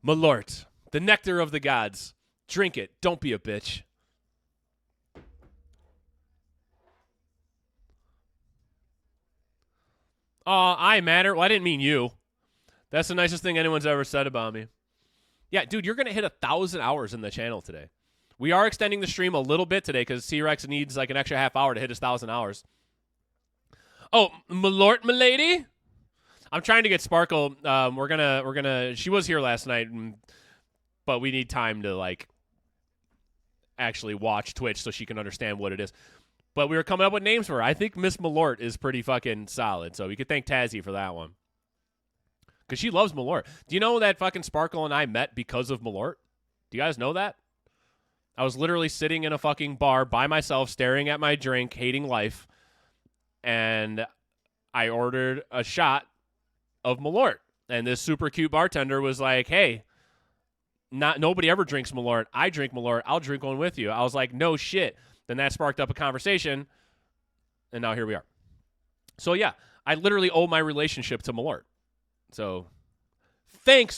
Malort, the nectar of the gods. Drink it. Don't be a bitch. I matter. Well, I didn't mean you. That's the nicest thing anyone's ever said about me. Yeah, dude, you're going to hit 1,000 hours in the channel today. We are extending the stream a little bit today because T-Rex needs like an extra half hour to hit his 1,000 hours. Oh, Malort, milady? I'm trying to get Sparkle. We're gonna. She was here last night, but we need time to like actually watch Twitch so she can understand what it is. But we were coming up with names for her. I think Miss Malort is pretty fucking solid. So we could thank Tazzy for that one. Because she loves Malort. Do you know that fucking Sparkle and I met because of Malort? Do you guys know that? I was literally sitting in a fucking bar by myself, staring at my drink, hating life. And I ordered a shot of Malort. And this super cute bartender was like, hey, nobody ever drinks Malort. I drink Malort. I'll drink one with you. I was like, no shit. Then that sparked up a conversation, and now here we are. So, yeah, I literally owe my relationship to Malort. So, thanks,